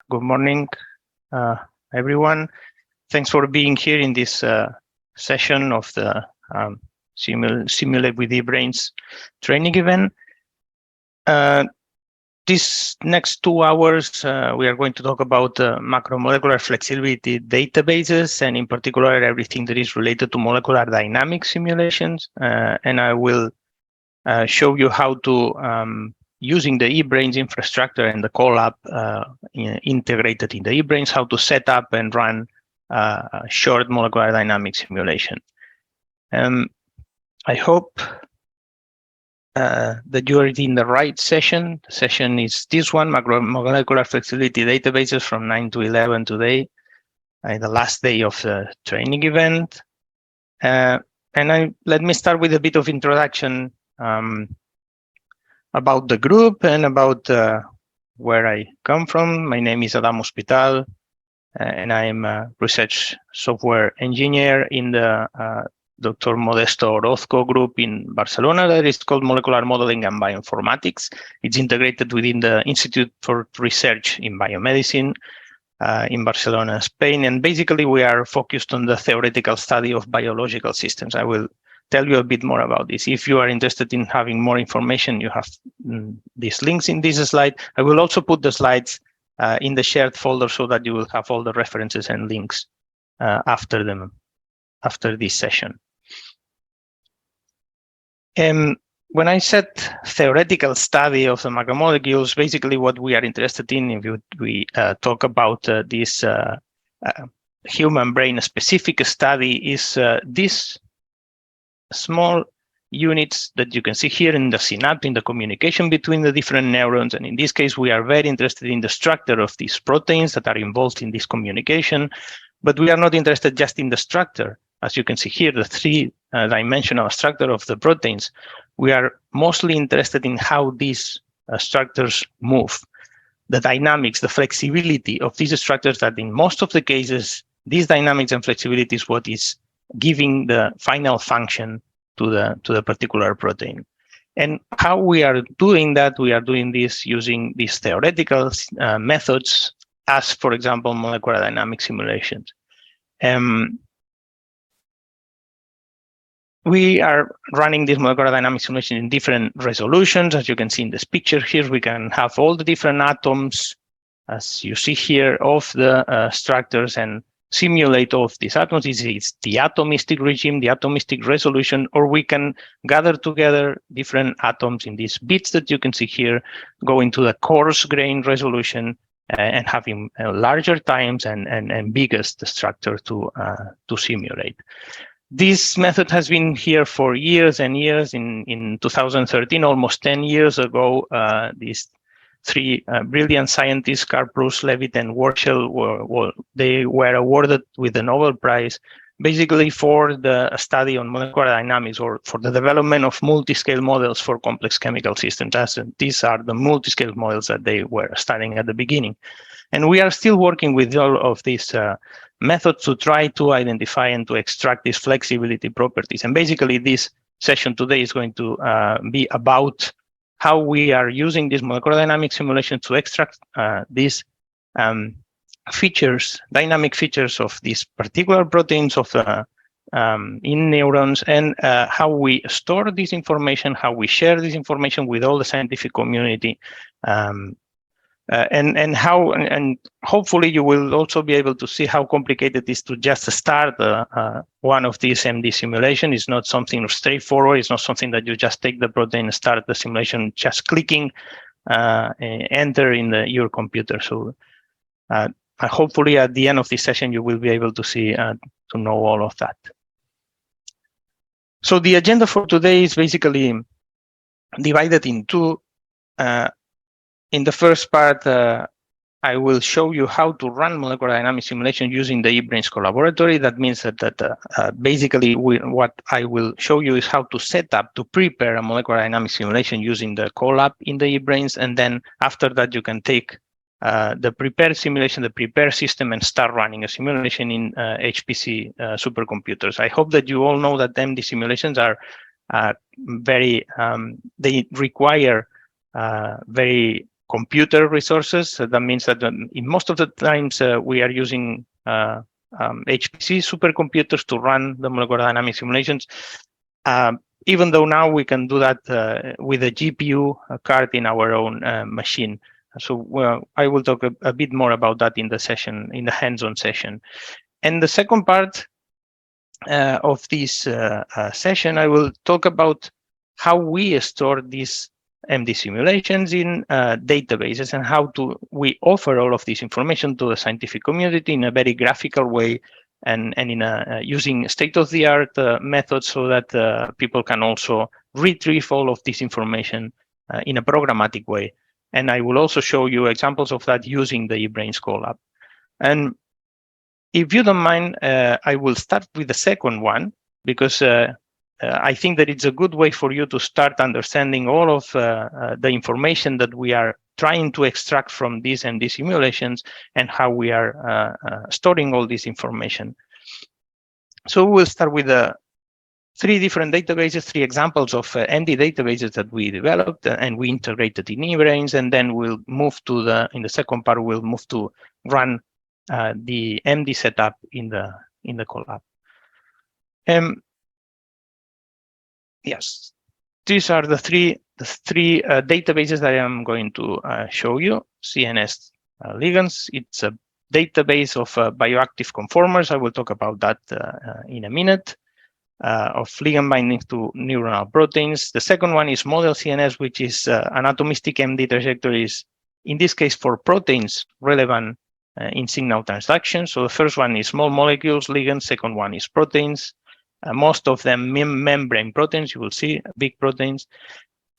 Good morning, everyone. Thanks for being here in this session of the Simulate with eBrains training event. This next 2 hours, we are going to talk about macromolecular flexibility databases, and in particular, everything that is related to molecular dynamic simulations. And I will show you how to, using the eBrains infrastructure and the Colab integrated in the eBrains, how to set up and run a short molecular dynamic simulation. I hope that you are in the right session. The session is this one, macromolecular flexibility databases from 9 to 11 today, the last day of the training event. Let me start with a bit of introduction about the group and about where I come from. My name is Adam Hospital, and I am a research software engineer in the Dr. Modesto Orozco group in Barcelona that is called Molecular Modeling and Bioinformatics. It's integrated within the Institute for Research in Biomedicine in Barcelona, Spain. And basically, we are focused on the theoretical study of biological systems. I will tell you a bit more about this. If you are interested in having more information, you have these links in this slide. I will also put the slides in the shared folder so that you will have all the references and links after this session. When I said theoretical study of the macromolecules, basically what we are interested in, if we talk about this human brain specific study, is this small units that you can see here in the synapse, in the communication between the different neurons. And in this case, we are very interested in the structure of these proteins that are involved in this communication. But we are not interested just in the structure. As you can see here, the three-dimensional structure of the proteins. We are mostly interested in how these structures move, the dynamics, the flexibility of these structures, that in most of the cases, these dynamics and flexibility is what is giving the final function to the particular protein. And how we are doing that, we are doing this using these theoretical methods, as, for example, molecular dynamic simulations. We are running this molecular dynamic simulation in different resolutions. As you can see in this picture here, we can have all the different atoms, as you see here, of the structures and simulate all of these atoms. It's the atomistic regime, the atomistic resolution, or we can gather together different atoms in these bits that you can see here, go into the coarse grain resolution and having larger times and biggest structure to simulate. This method has been here for years and years. In 2013, almost 10 years ago, these three brilliant scientists, Karplus, Levitt, and Warshel, they were awarded with the Nobel Prize, basically for the study on molecular dynamics, or for the development of multi-scale models for complex chemical systems. These are the multi-scale models that they were studying at the beginning. And we are still working with all of these methods to try to identify and to extract these flexibility properties. And basically, this session today is going to be about how we are using this molecular dynamic simulation to extract these features, dynamic features of these particular proteins of in neurons, and how we store this information, how we share this information with all the scientific community, and hopefully you will also be able to see how complicated it is to just start one of these MD simulation. It's not something straightforward. It's not something that you just take the protein and start the simulation, just clicking enter in your computer. So hopefully at the end of this session, you will be able to see, to know all of that. So the agenda for today is basically divided in two. In the first part, I will show you how to run molecular dynamic simulation using the eBrains collaboratory. That means that basically what I will show you is how to set up, to prepare a molecular dynamic simulation using the Colab in the eBrains. And then after that, you can take the prepared simulation, the prepared system, and start running a simulation in HPC supercomputers. I hope that you all know that MD simulations are very, they require very computer resources. That means that in most of the times we are using HPC supercomputers to run the molecular dynamic simulations. Even though now we can do that with a GPU card in our own machine. So I will talk a bit more about that in the session, in the hands-on session. And the second part of this session, I will talk about how we store these MD simulations in databases and how we offer all of this information to the scientific community in a very graphical way and in using state-of-the-art methods so that people can also retrieve all of this information in a programmatic way. And I will also show you examples of that using the eBrains Colab. And if you don't mind, I will start with the second one because I think that it's a good way for you to start understanding all of the information that we are trying to extract from these MD simulations and how we are storing all this information. So we'll start with three different databases, three examples of MD databases that we developed and we integrated in eBrains, and then we'll move to in the second part, we'll move to run the MD setup in the Colab. Yes, these are the three databases that I am going to show you. CNS ligands. It's a database of bioactive conformers. I will talk about that in a minute. Of ligand binding to neuronal proteins. The second one is model CNS, which is an atomistic MD trajectories. In this case, for proteins relevant in signal transduction. So the first one is small molecules, ligands. Second one is proteins. Most of them membrane proteins. You will see big proteins.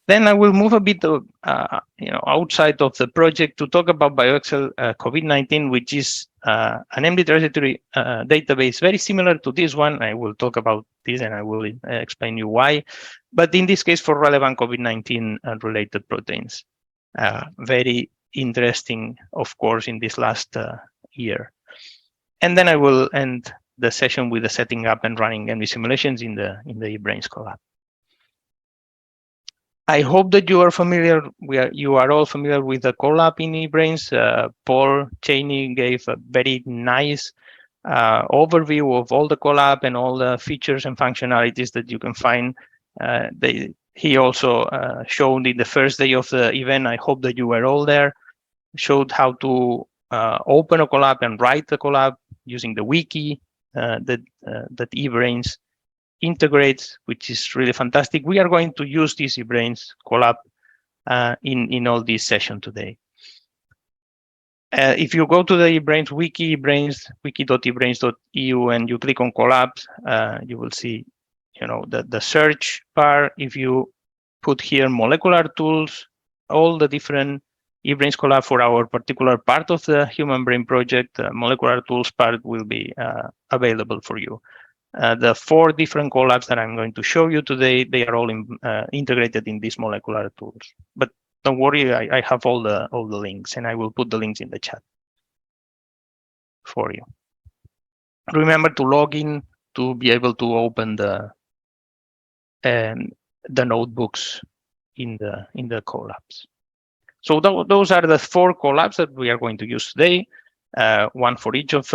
Then I will move a bit, outside of the project to talk about BioXcel COVID-19, which is an MD trajectory database very similar to this one. I will talk about this and I will explain you why. But in this case, for relevant COVID-19 related proteins, very interesting, of course, in this last year. And then I will end the session with the setting up and running MD simulations in the eBrains Colab. I hope that you are familiar. You are all familiar with the Colab in eBrains. Paul Cheney gave a very nice overview of all the Colab and all the features and functionalities that you can find. He also showed in the first day of the event. I hope that you were all there. Showed how to open a Colab and write a Colab using the wiki that eBrains integrates, which is really fantastic. We are going to use this eBrains Colab in all this session today. If you go to the eBrains wiki, wiki.ebrains.eu, and you click on Colabs, you will see, the search bar. If you put here molecular tools, all the different eBrains Colab for our particular part of the Human Brain Project, molecular tools part will be available for you. The 4 different Colabs that I'm going to show you today, they are all integrated in these molecular tools. But don't worry, I have all the links, and I will put the links in the chat for you. Remember to log in to be able to open the notebooks in the Colabs. So those are the 4 Colabs that we are going to use today. One for each of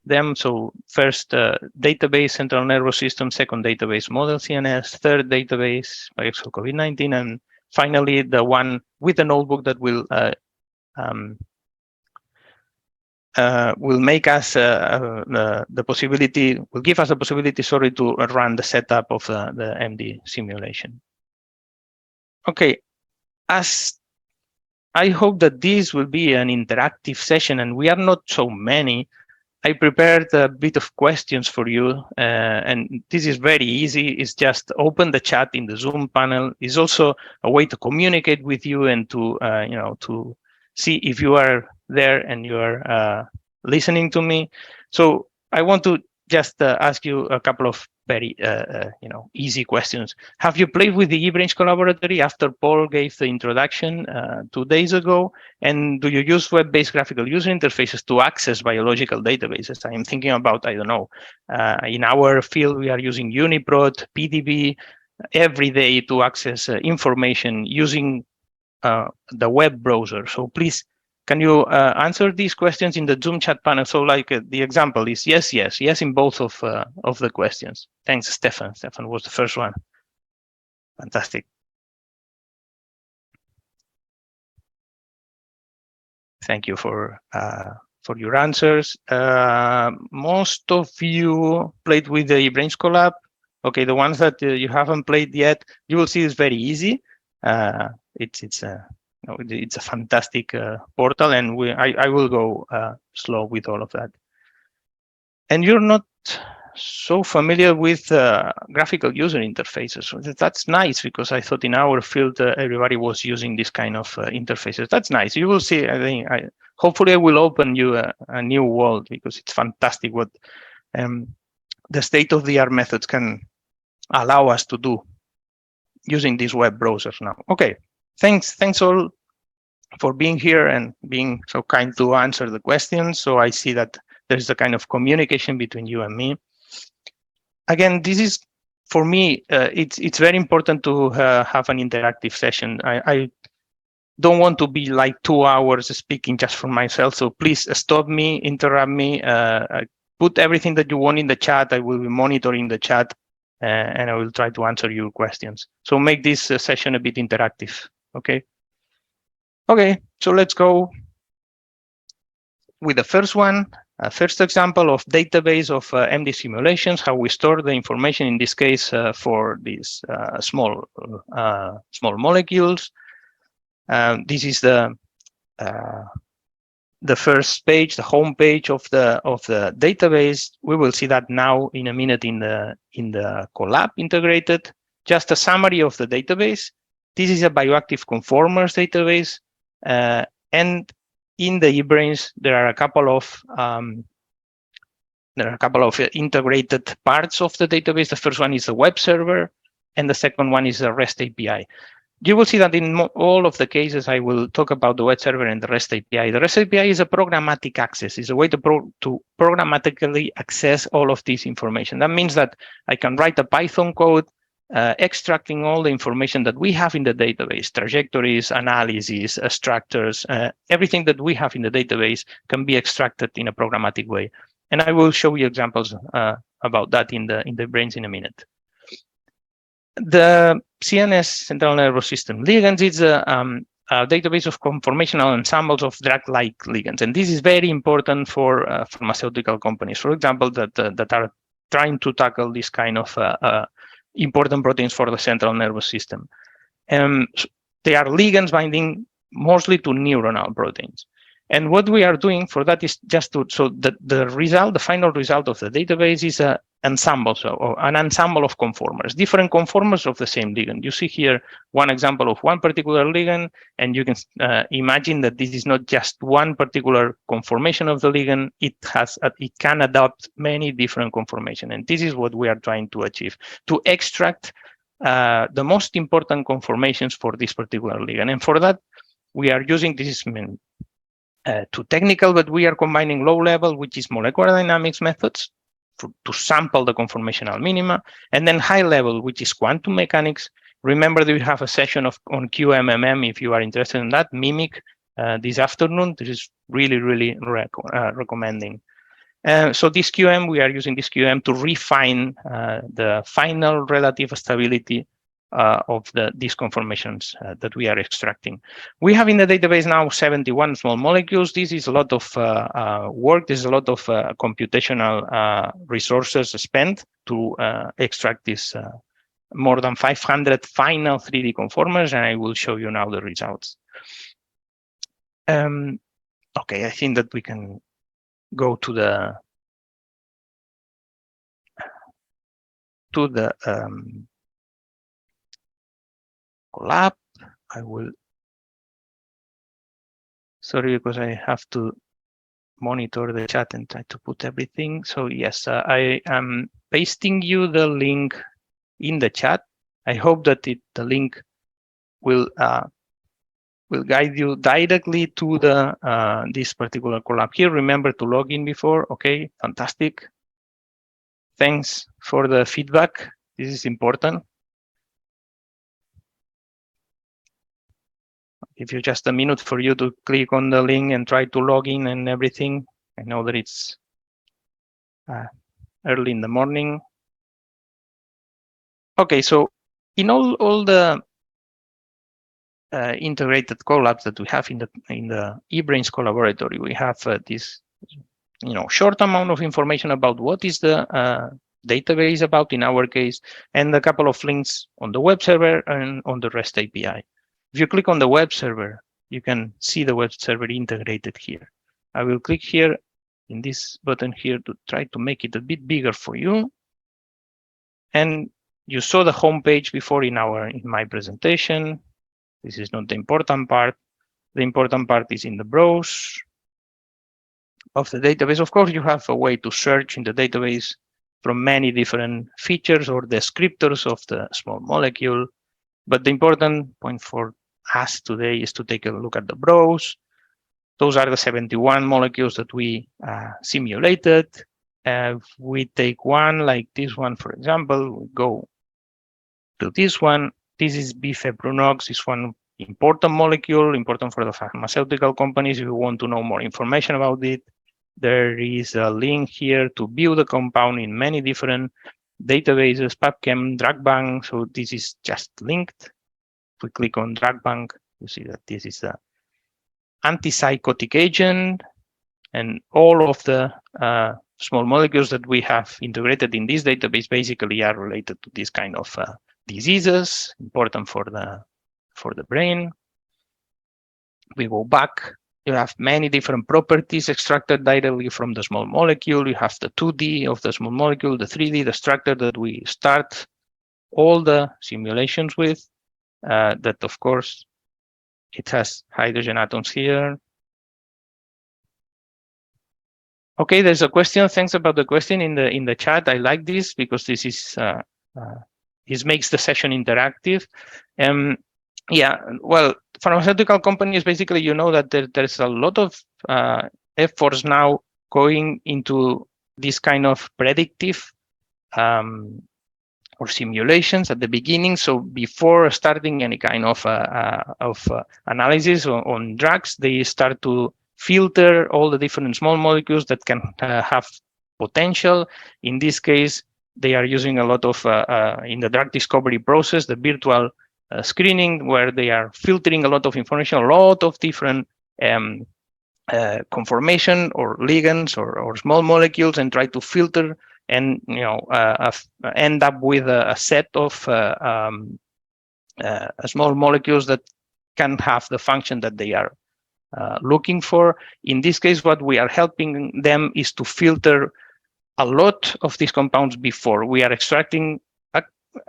them. So first database, central nervous system. Second database, model CNS. Third database, BioXcel COVID-19. And finally, the one with the notebook that will make us the possibility, will give us the possibility, sorry, to run the setup of the MD simulation. Okay, as I hope that this will be an interactive session, and we are not so many. I prepared a bit of questions for you, and this is very easy. It's just open the chat in the Zoom panel. It's also a way to communicate with you and to to see if you are there and you are listening to me. So I want to just ask you a couple of very easy questions. Have you played with the eBrains Collaboratory after Paul gave the introduction 2 days ago? And do you use web-based graphical user interfaces to access biological databases? I am thinking about, I don't know, in our field, we are using UniProt, PDB every day to access information using the web browser. So please, can you answer these questions in the Zoom chat panel? So like the example is yes, yes, yes in both of the questions. Thanks, Stefan. Stefan was the first one. Fantastic. Thank you for your answers. Most of you played with the eBrains Collab. Okay, the ones that you haven't played yet, you will see it's very easy. It's a fantastic portal, and I will go slow with all of that. And you're not so familiar with graphical user interfaces. So that's nice, because I thought in our field everybody was using this kind of interfaces. That's nice. You will see. I think hopefully I will open you a new world, because it's fantastic what the state-of-the-art methods can allow us to do using these web browsers now. Okay, thanks all for being here and being so kind to answer the questions. So I see that there's a kind of communication between you and me. Again, this is, for me, it's very important to have an interactive session. I don't want to be like 2 hours speaking just for myself. So please stop me, interrupt me, put everything that you want in the chat. I will be monitoring the chat, and I will try to answer your questions. So make this session a bit interactive, okay? Okay, so let's go with the first one. First example of database of MD simulations, how we store the information, in this case, for these small molecules. This is the first page, the home page of the database. We will see that now in a minute in the Collab integrated. Just a summary of the database. This is a bioactive conformers database, and in the eBrains there are a couple of integrated parts of the database. The first one is the web server, and the second one is the REST API. You will see that in all of the cases, I will talk about the web server and the REST API. The REST API is a programmatic access. It's a way to programmatically access all of this information. That means that I can write a Python code extracting all the information that we have in the database, trajectories, analyses, structures, everything that we have in the database can be extracted in a programmatic way. And I will show you examples about that in the brains in a minute. The CNS, central nervous system ligands, is a database of conformational ensembles of drug-like ligands, and this is very important for pharmaceutical companies, for example, that are trying to tackle this kind of important proteins for the central nervous system. They are ligands binding mostly to neuronal proteins. And what we are doing for that is just so the final result of the database is an ensemble of conformers, different conformers of the same ligand. You see here one example of one particular ligand, and you can imagine that this is not just one particular conformation of the ligand. It can adopt many different conformations, and this is what we are trying to achieve, to extract the most important conformations for this particular ligand. And for that, we are using this. Too technical, but we are combining low level, which is molecular dynamics methods to sample the conformational minima, and then high level, which is quantum mechanics. Remember that we have a session on QMMM if you are interested in that, MIMIC, this afternoon. This is really recommending. So this QM, we are using this QM to refine the final relative stability of these conformations that we are extracting. We have in the database now 71 small molecules. This is a lot of work. There's a lot of computational resources spent to extract this more than 500 final 3D conformers, and I will show you now the results. Okay, I think that we can go to the Collab. I will, sorry, because I have to monitor the chat and try to put everything. So yes, I am pasting you the link in the chat. I hope that the link will guide you directly to the this particular Collab here. Remember to log in before. Okay, fantastic. Thanks for the feedback. This is important. give you just a minute for you to click on the link and try to log in and everything. I know that it's early in the morning. Okay, so in all the integrated collabs that we have in the eBrains collaboratory, we have this short amount of information about what is the database about in our case, and a couple of links on the web server and on the REST API. If you click on the web server, you can see the web server integrated here. I will click here in this button here to try to make it a bit bigger for you. And you saw the home page before in my presentation. This is not the important part. The important part is in the browse of the database. Of course, you have a way to search in the database from many different features or descriptors of the small molecule. But the important point for us today is to take a look at the browse. Those are the 71 molecules that we simulated. If we take one like this one, for example, we go to this one. This is bifebrunox, is one important molecule, important for the pharmaceutical companies. If you want to know more information about it, there is a link here to view the compound in many different databases, PubChem, DrugBank. So this is just linked. If we click on DrugBank, you see that this is the antipsychotic agent, and all of the small molecules that we have integrated in this database basically are related to this kind of diseases, important for the brain. We go back. You have many different properties extracted directly from the small molecule. You have the 2D of the small molecule, the 3D, the structure that we start all the simulations with. That, of course, it has hydrogen atoms here. Okay, there's a question. Thanks about the question in the chat. I like this because this is this makes the session interactive. Yeah, well, pharmaceutical companies, basically, you know that there's a lot of efforts now going into this kind of predictive or simulations at the beginning. So before starting any kind of analysis on drugs, they start to filter all the different small molecules that can have potential. In this case, they are using a lot of, in the drug discovery process, the virtual screening, where they are filtering a lot of information, a lot of different conformation or ligands or small molecules, and try to filter and end up with a set of small molecules that can have the function that they are looking for. In this case, what we are helping them is to filter a lot of these compounds before. We are extracting a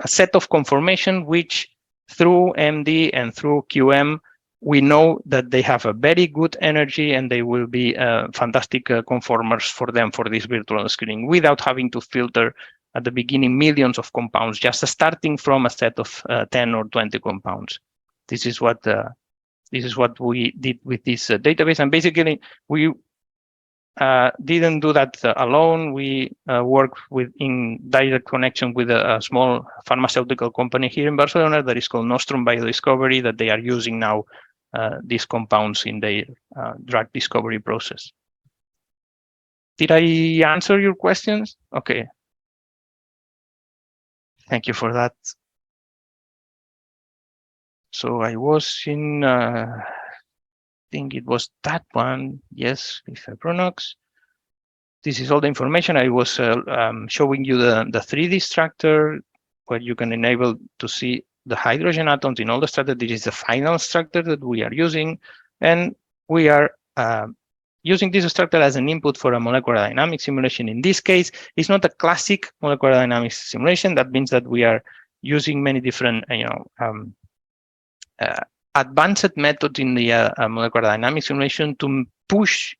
set of conformation which through MD and through QM, we know that they have a very good energy and they will be fantastic conformers for them for this virtual screening without having to filter at the beginning millions of compounds, just starting from a set of 10 or 20 compounds. This is what we did with this database, and basically we didn't do that alone. We worked in direct connection with a small pharmaceutical company here in Barcelona that is called Nostrum Biodiscovery, that they are using now these compounds in their drug discovery process. Did I answer your questions? Okay. Thank you for that. So I was in, I think it was that one. Yes, bifebrunox. This is all the information. I was showing you the 3D structure where you can enable to see the hydrogen atoms in all the structure. This is the final structure that we are using. And we are using this structure as an input for a molecular dynamics simulation. In this case, it's not a classic molecular dynamics simulation. That means that we are using many different, advanced methods in the molecular dynamics simulation to push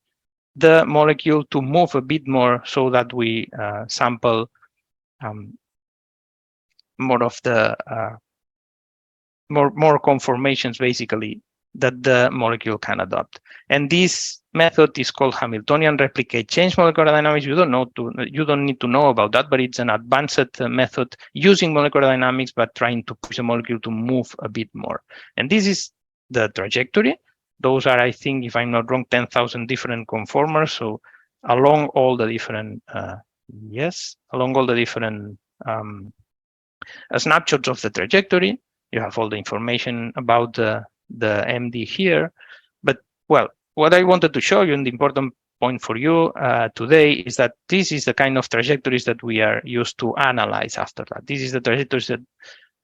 the molecule to move a bit more so that we sample more of the more conformations basically that the molecule can adopt. And this method is called Hamiltonian replicate change molecular dynamics. You don't need to know about that, but it's an advanced method using molecular dynamics but trying to push the molecule to move a bit more. And this the trajectory. Those are, I think, if I'm not wrong, 10,000 different conformers. So along all the different, along all the different snapshots of the trajectory, you have all the information about the MD here. But well, what I wanted to show you, and the important point for you today, is that this is the kind of trajectories that we are used to analyze after that. This is the trajectories that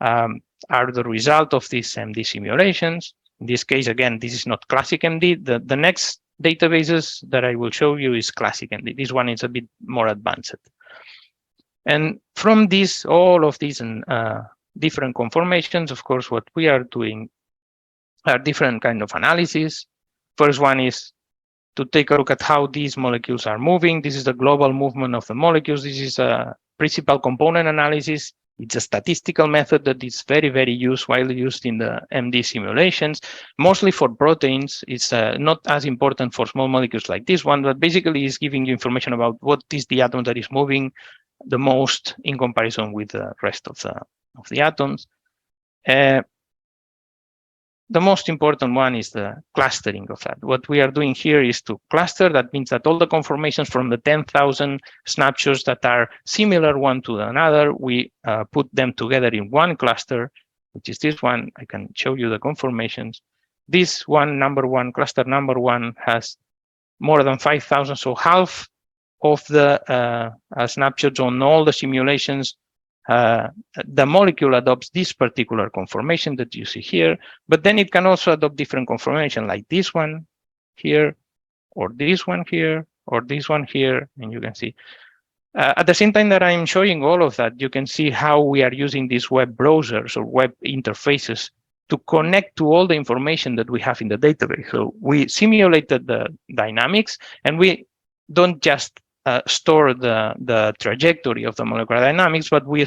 are the result of these MD simulations. In this case, again, this is not classic MD. The next databases that I will show you is classic MD. This one is a bit more advanced. And from this, all of these different conformations, of course, what we are doing are different kind of analysis. First one is to take a look at how these molecules are moving. This is the global movement of the molecules. This is a principal component analysis. It's a statistical method that is very, very widely used in the MD simulations, mostly for proteins. It's not as important for small molecules like this one, but basically is giving you information about what is the atom that is moving the most in comparison with the rest of the atoms. The most important one is the clustering of that. What we are doing here is to cluster. That means that all the conformations from the 10,000 snapshots that are similar one to another, we put them together in one cluster, which is this one. I can show you the conformations. This one, cluster number one, has more than 5,000, so half of the snapshots on all the simulations. The molecule adopts this particular conformation that you see here, but then it can also adopt different conformation like this one here, or this one here, or this one here, and you can see. At the same time that I'm showing all of that, you can see how we are using these web browsers or web interfaces to connect to all the information that we have in the database. So we simulated the dynamics, and we don't just store the trajectory of the molecular dynamics, but we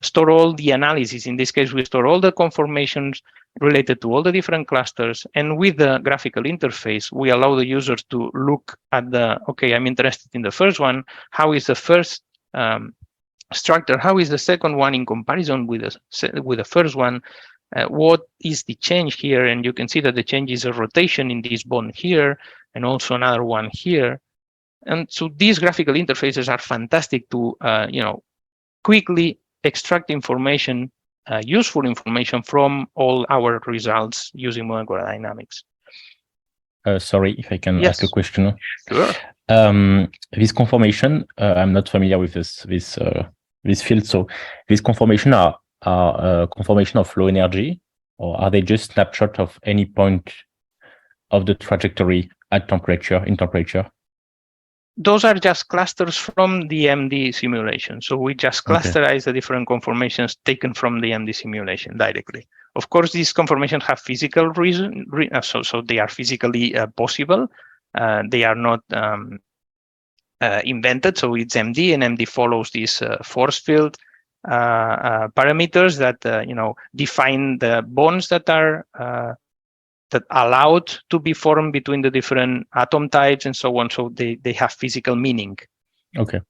store all the analysis. In this case, we store all the conformations related to all the different clusters. And with the graphical interface, we allow the users to look at okay, I'm interested in the first one. How is the first structure? How is the second one in comparison with the first one? What is the change here? And you can see that the change is a rotation in this bond here, and also another one here. And so these graphical interfaces are fantastic to, quickly extract information, useful information from all our results using molecular dynamics. Sorry, if I can ask a question. Sure. This conformation, I'm not familiar with this field. So these conformation are conformation of low energy, or are they just snapshot of any point of the trajectory at in temperature? Those are just clusters from the MD simulation. So we just clusterize the different conformations taken from the MD simulation directly. Of course, these conformations have physical reason, so they are physically possible. They are not invented. So it's MD, and MD follows these force field parameters that define the bonds that are allowed to be formed between the different atom types and so on. So they have physical meaning. Okay.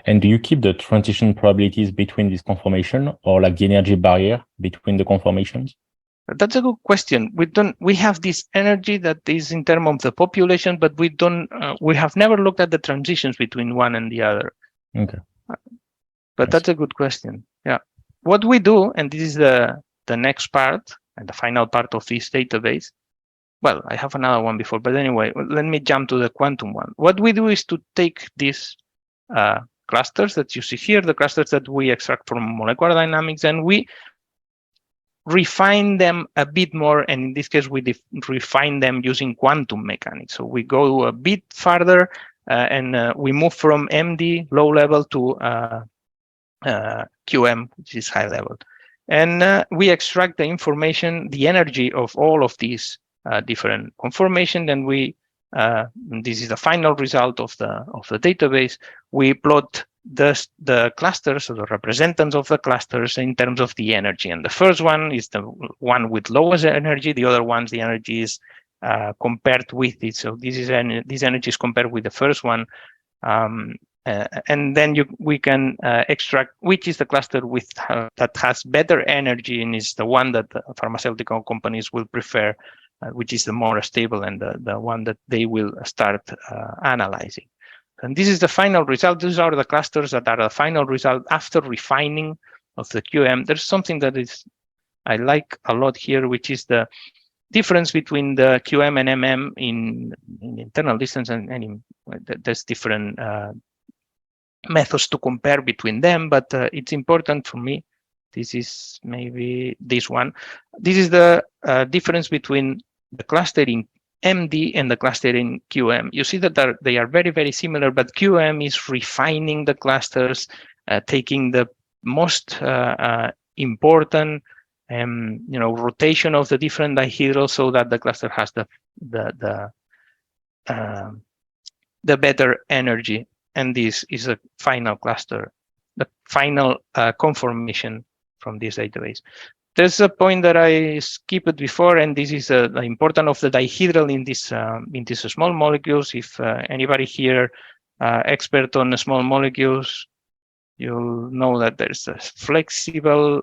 And do you keep the transition probabilities between this conformation, or like the energy barrier between the conformations? That's a good question. We have this energy that is in terms of the population, but we have never looked at the transitions between one and the other. Okay. But that's a good question. Yeah. What we do, and this is the next part and the final part of this database. Well, I have another one before, but anyway, let me jump to the quantum one. What we do is to take these clusters that you see here, the clusters that we extract from molecular dynamics, and we refine them a bit more. And in this case, we refine them using quantum mechanics. So we go a bit farther and we move from MD, low level, to QM, which is high level. And we extract the information, the energy of all of these different conformation. Then this is the final result of the database. We plot the clusters, or the representatives of the clusters, in terms of the energy. And the first one is the one with lowest energy. The other ones, the energy is compared with it. So this energy is compared with the first one. And then we can extract which is the cluster with that has better energy, and is the one that pharmaceutical companies will prefer which is the more stable and the one that they will start analyzing. And this is the final result. These are the clusters that are the final result after refining of the QM. There's something that I like a lot here, which is the difference between the QM and MM in internal distance, and there's different methods to compare between them, but it's important for me. This is maybe this one. This is the difference between the clustering MD and the clustering QM. You see that they are very, very similar, but QM is refining the clusters, taking the most important rotation of the different dihedrals so that the cluster has the better energy. And this is a final cluster, the final conformation from this database. There's a point that I skipped before, and this is the importance of the dihedral in these small molecules. If anybody here expert on small molecules, you'll know that there's a flexible,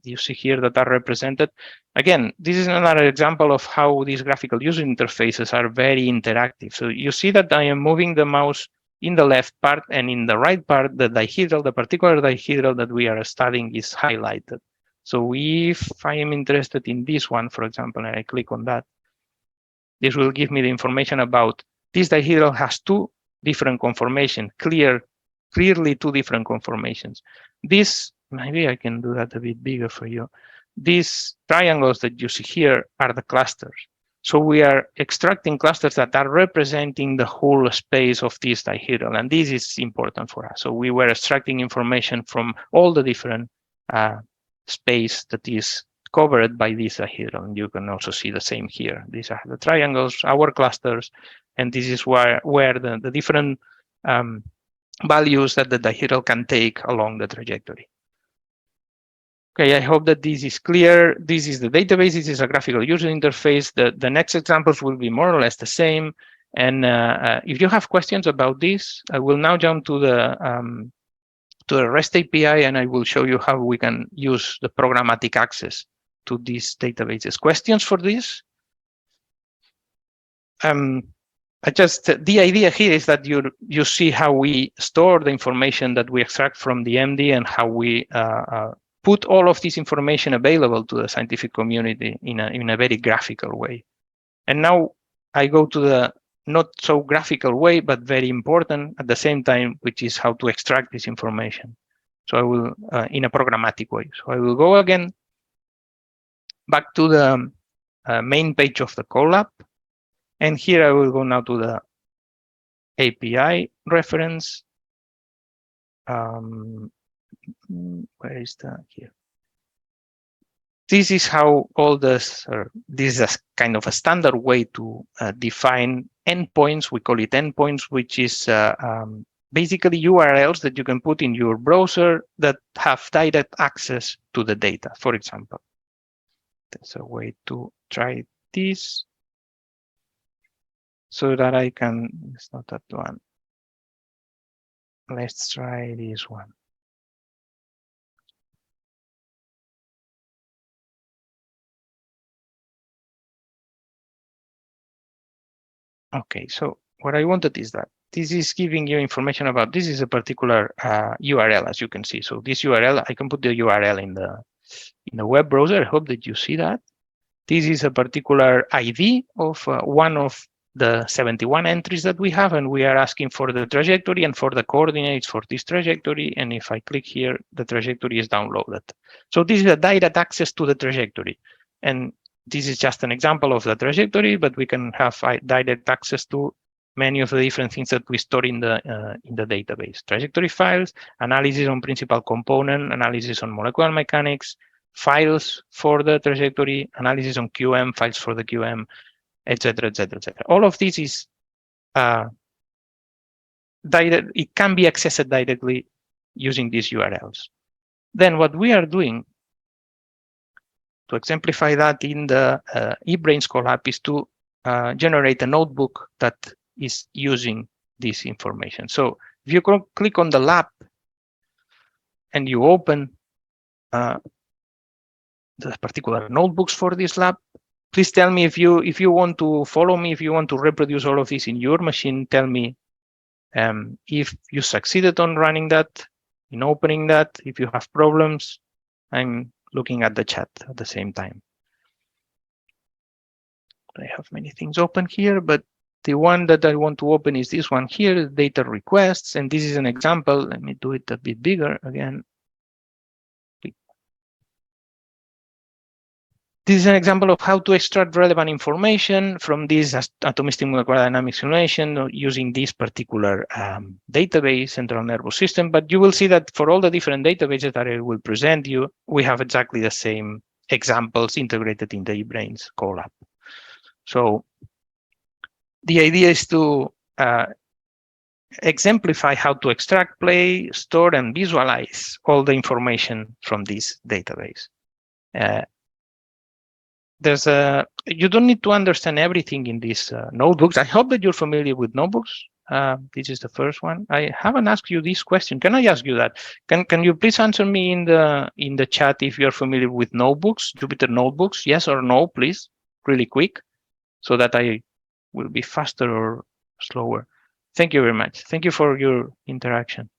you see here that are represented. Again, this is another example of how these graphical user interfaces are very interactive. So you see that I am moving the mouse in the left part, and in the right part, the dihedral, the particular dihedral that we are studying is highlighted. So if I am interested in this one, for example, and I click on that, this will give me the information about this dihedral has two different conformations, clearly two different conformations. This, maybe I can do that a bit bigger for you. These triangles that you see here are the clusters. So we are extracting clusters that are representing the whole space of this dihedral, and this is important for us. So we were extracting information from all the different space that is covered by this dihedral. And you can also see the same here. These are the triangles, our clusters, and this is where the different values that the dihedral can take along the trajectory. Okay, I hope that this is clear. This is the database. This is a graphical user interface. The next examples will be more or less the same. And if you have questions about this, I will now jump to the REST API, and I will show you how we can use the programmatic access to these databases. Questions for this? The idea here is that you see how we store the information that we extract from the MD and how we put all of this information available to the scientific community in a very graphical way. And now I go to the not so graphical way, but very important at the same time, which is how to extract this information. So I will, in a programmatic way. So I will go again back to the main page of the Colab. And here I will go now to the API reference. Where is that here? This is how all this, this is a kind of a standard way to define endpoints. We call it endpoints, which is basically URLs that you can put in your browser that have direct access to the data, for example. There's a way to try this so that I can, it's not that one. Let's try this one. Okay, so what I wanted is that this is giving you information about, this is a particular URL, as you can see. So this URL, I can put the URL in the web browser. I hope that you see that. This is a particular ID of one of the 71 entries that we have, and we are asking for the trajectory and for the coordinates for this trajectory. And if I click here, the trajectory is downloaded. So this is a direct access to the trajectory. And this is just an example of the trajectory, but we can have direct access to many of the different things that we store in the database. Trajectory files, analysis on principal component, analysis on molecular mechanics, files for the trajectory, analysis on QM, files for the QM, etc., etc., etc. All of this is it can be accessed directly using these URLs. Then what we are doing to exemplify that in the eBrains Colab is to generate a notebook that is using this information. So if you click on the lab and you open the particular notebooks for this lab, please tell me if you want to follow me, if you want to reproduce all of this in your machine. Tell me if you succeeded on running that, in opening that. If you have problems, I'm looking at the chat at the same time. I have many things open here, but the one that I want to open is this one here, data requests, and this is an example. Let me do it a bit bigger again. This is an example of how to extract relevant information from this atomistic molecular dynamics simulation using this particular database, central nervous system. But you will see that for all the different databases that I will present you, we have exactly the same examples integrated in the eBrains Colab. So the idea is to exemplify how to extract, play, store, and visualize all the information from this database. You don't need to understand everything in these notebooks. I hope that you're familiar with notebooks. This is the first one. I haven't asked you this question. Can I ask you that? Can you please answer me in the chat if you're familiar with notebooks, Jupyter notebooks? Yes or no, please, really quick, so that I will be faster or slower. Thank you very much. Thank you for your interaction.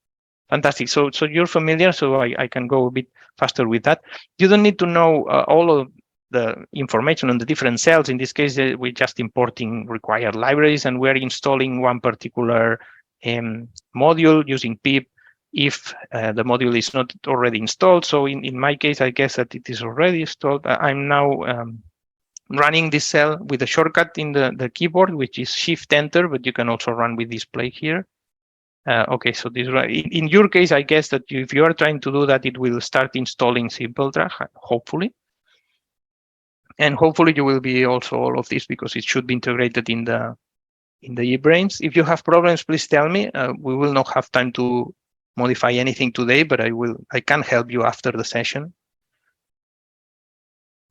Fantastic. So you're familiar, so I can go a bit faster with that. You don't need to know all of the information on the different cells. In this case, we're just importing required libraries, and we're installing one particular module using pip if the module is not already installed. So in my case, I guess that it is already installed. I'm now running this cell with a shortcut in the keyboard, which is Shift-Enter, but you can also run with display here. Okay, so this in your case, I guess that if you are trying to do that, it will start installing SimpleDrag, hopefully. And hopefully you will be also all of this because it should be integrated in the eBrains. If you have problems, please tell me. We will not have time to modify anything today, but I can help you after the session.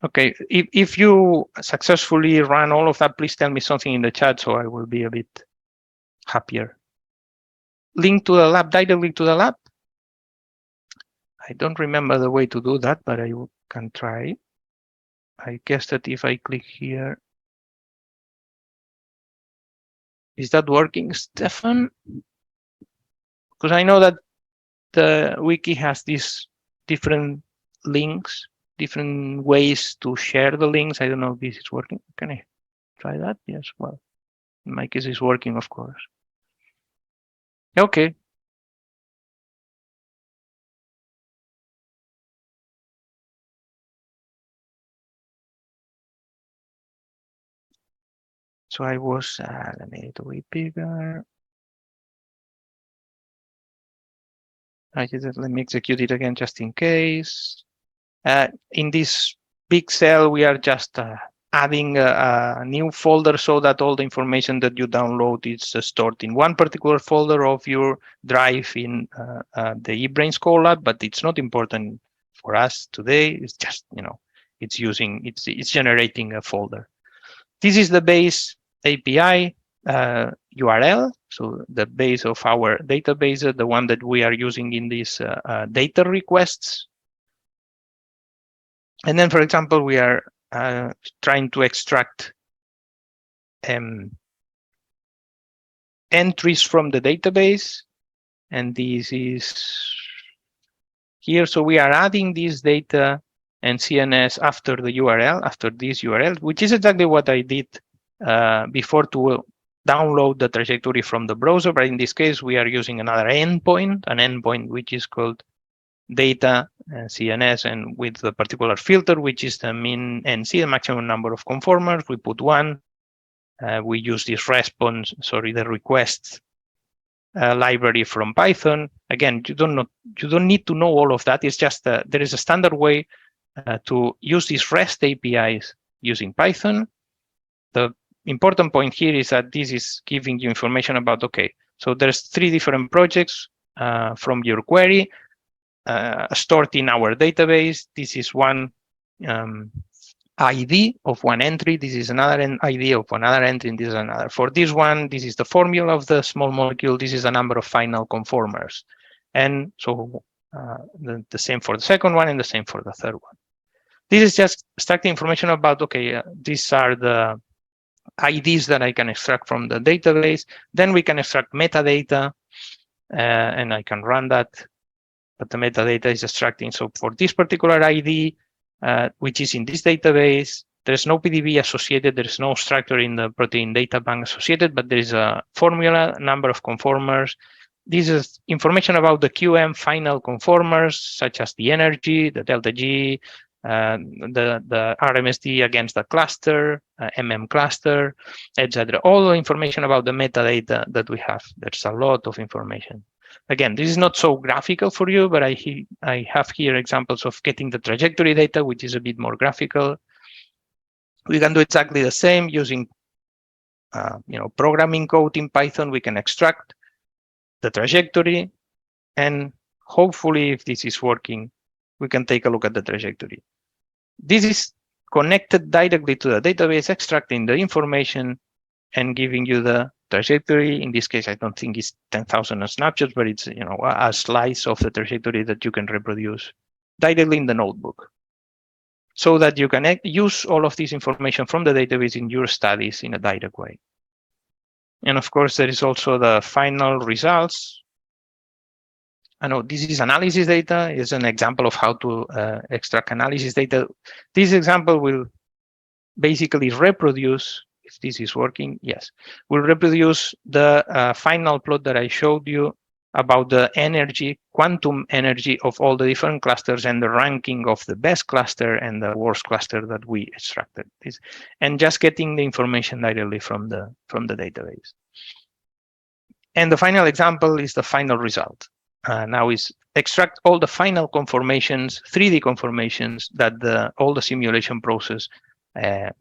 Okay, if you successfully run all of that, please tell me something in the chat so I will be a bit happier. Link to the lab, direct link to the lab. I don't remember the way to do that, but I can try. I guess that if I click here, is that working, Stefan? Because I know that the wiki has these different links, different ways to share the links. I don't know if this is working. Can I try that? Yes, well, in my case, it's working, of course. Okay. So I was, let me do it bigger. Let me execute it again just in case. In this big cell, we are just adding a new folder so that all the information that you download is stored in one particular folder of your drive in the eBrains Colab, but it's not important for us today. It's just, it's generating a folder. This is the base API URL. So the base of our database, the one that we are using in these data requests. And then, for example, we are trying to extract entries from the database. And this is here. So we are adding this data and CNS after the URL, after this URL, which is exactly what I did before to download the trajectory from the browser. But in this case, we are using another endpoint, an endpoint which is called data CNS, and with the particular filter, which is the min NC, the maximum number of conformers. We put 1. We use this the request library from Python. Again, you don't need to know all of that. It's just there is a standard way to use these REST APIs using Python. The important point here is that this is giving you information about, okay, so there's 3 different projects from your query stored in our database. This is one ID of one entry. This is another ID of another entry. And this is another. For this one, this is the formula of the small molecule. This is the number of final conformers. And so the same for the second one and the same for the third one. This is just extracting information about, okay, these are the IDs that I can extract from the database. Then we can extract metadata, and I can run that. But the metadata is extracting. So for this particular ID, which is in this database, there's no PDB associated. There's no structure in the protein data bank associated, but there is a formula, number of conformers. This is information about the QM final conformers, such as the energy, the delta G, the RMSD against the cluster, MM cluster, etc. All the information about the metadata that we have. There's a lot of information. Again, this is not so graphical for you, but I have here examples of getting the trajectory data, which is a bit more graphical. We can do exactly the same using programming code in Python. We can extract the trajectory, and hopefully, if this is working, we can take a look at the trajectory. This is connected directly to the database, extracting the information and giving you the trajectory. In this case, I don't think it's 10,000 snapshots, but it's a slice of the trajectory that you can reproduce directly in the notebook, so that you can use all of this information from the database in your studies in a direct way. And of course, there is also the final results. I know this is analysis data. It's an example of how to extract analysis data. This example will basically reproduce, if this is working, yes, will reproduce the final plot that I showed you about the energy, quantum energy of all the different clusters and the ranking of the best cluster and the worst cluster that we extracted. And just getting the information directly from the database. And the final example is the final result. Now is extract all the final conformations, 3D conformations that all the simulation process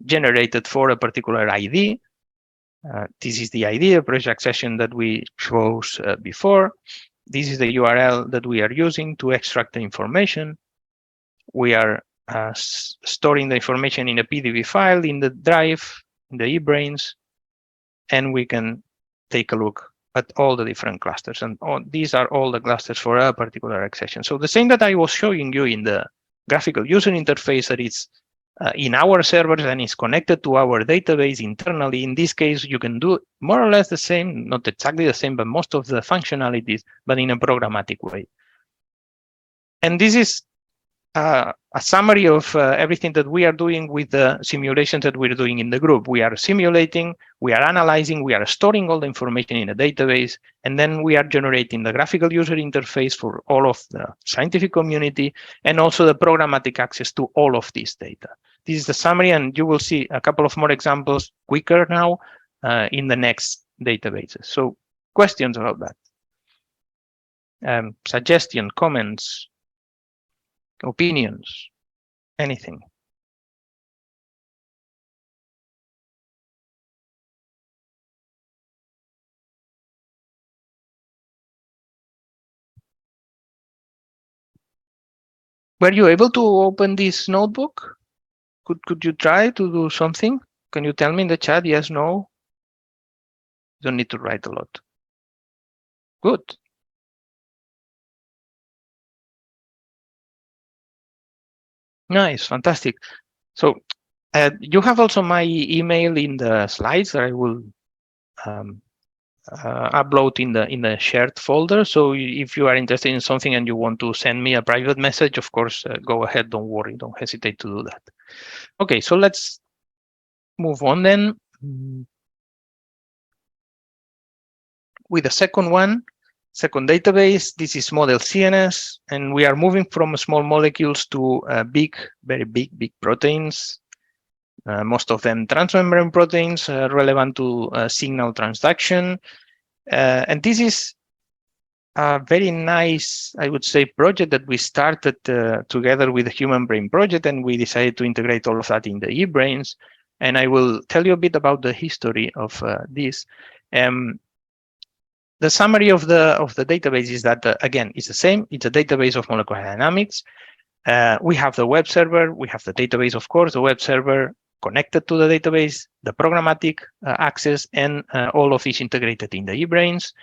generated for a particular ID. This is the ID, the project session that we chose before. This is the URL that we are using to extract the information. We are storing the information in a PDB file in the drive, in the eBrains, and we can take a look at all the different clusters. And these are all the clusters for a particular accession. So the same that I was showing you in the graphical user interface, that it's in our servers and is connected to our database internally. In this case, you can do more or less the same, not exactly the same, but most of the functionalities, but in a programmatic way. And this is a summary of everything that we are doing with the simulations that we're doing in the group. We are simulating, we are analyzing, we are storing all the information in a database, and then we are generating the graphical user interface for all of the scientific community, and also the programmatic access to all of this data. This is the summary, and you will see a couple of more examples quicker now in the next databases. So questions about that? Suggestion, comments, opinions, anything? Were you able to open this notebook? Could you try to do something? Can you tell me in the chat, yes, no? You don't need to write a lot. Good. Nice, fantastic. So you have also my email in the slides that I will upload in the shared folder. So if you are interested in something and you want to send me a private message, of course, go ahead. Don't worry. Don't hesitate to do that. Okay, so let's move on then with the second one. Second database, this is model CNS, and we are moving from small molecules to big, very big proteins. Most of them transmembrane proteins relevant to signal transduction. And this is a very nice, I would say, project that we started together with the Human Brain Project, and we decided to integrate all of that in the eBrains. And I will tell you a bit about the history of this. The summary of the database is that, again, it's the same. It's a database of molecular dynamics. We have the web server. We have the database, of course, the web server connected to the database, the programmatic access, and all of this integrated in the eBrains.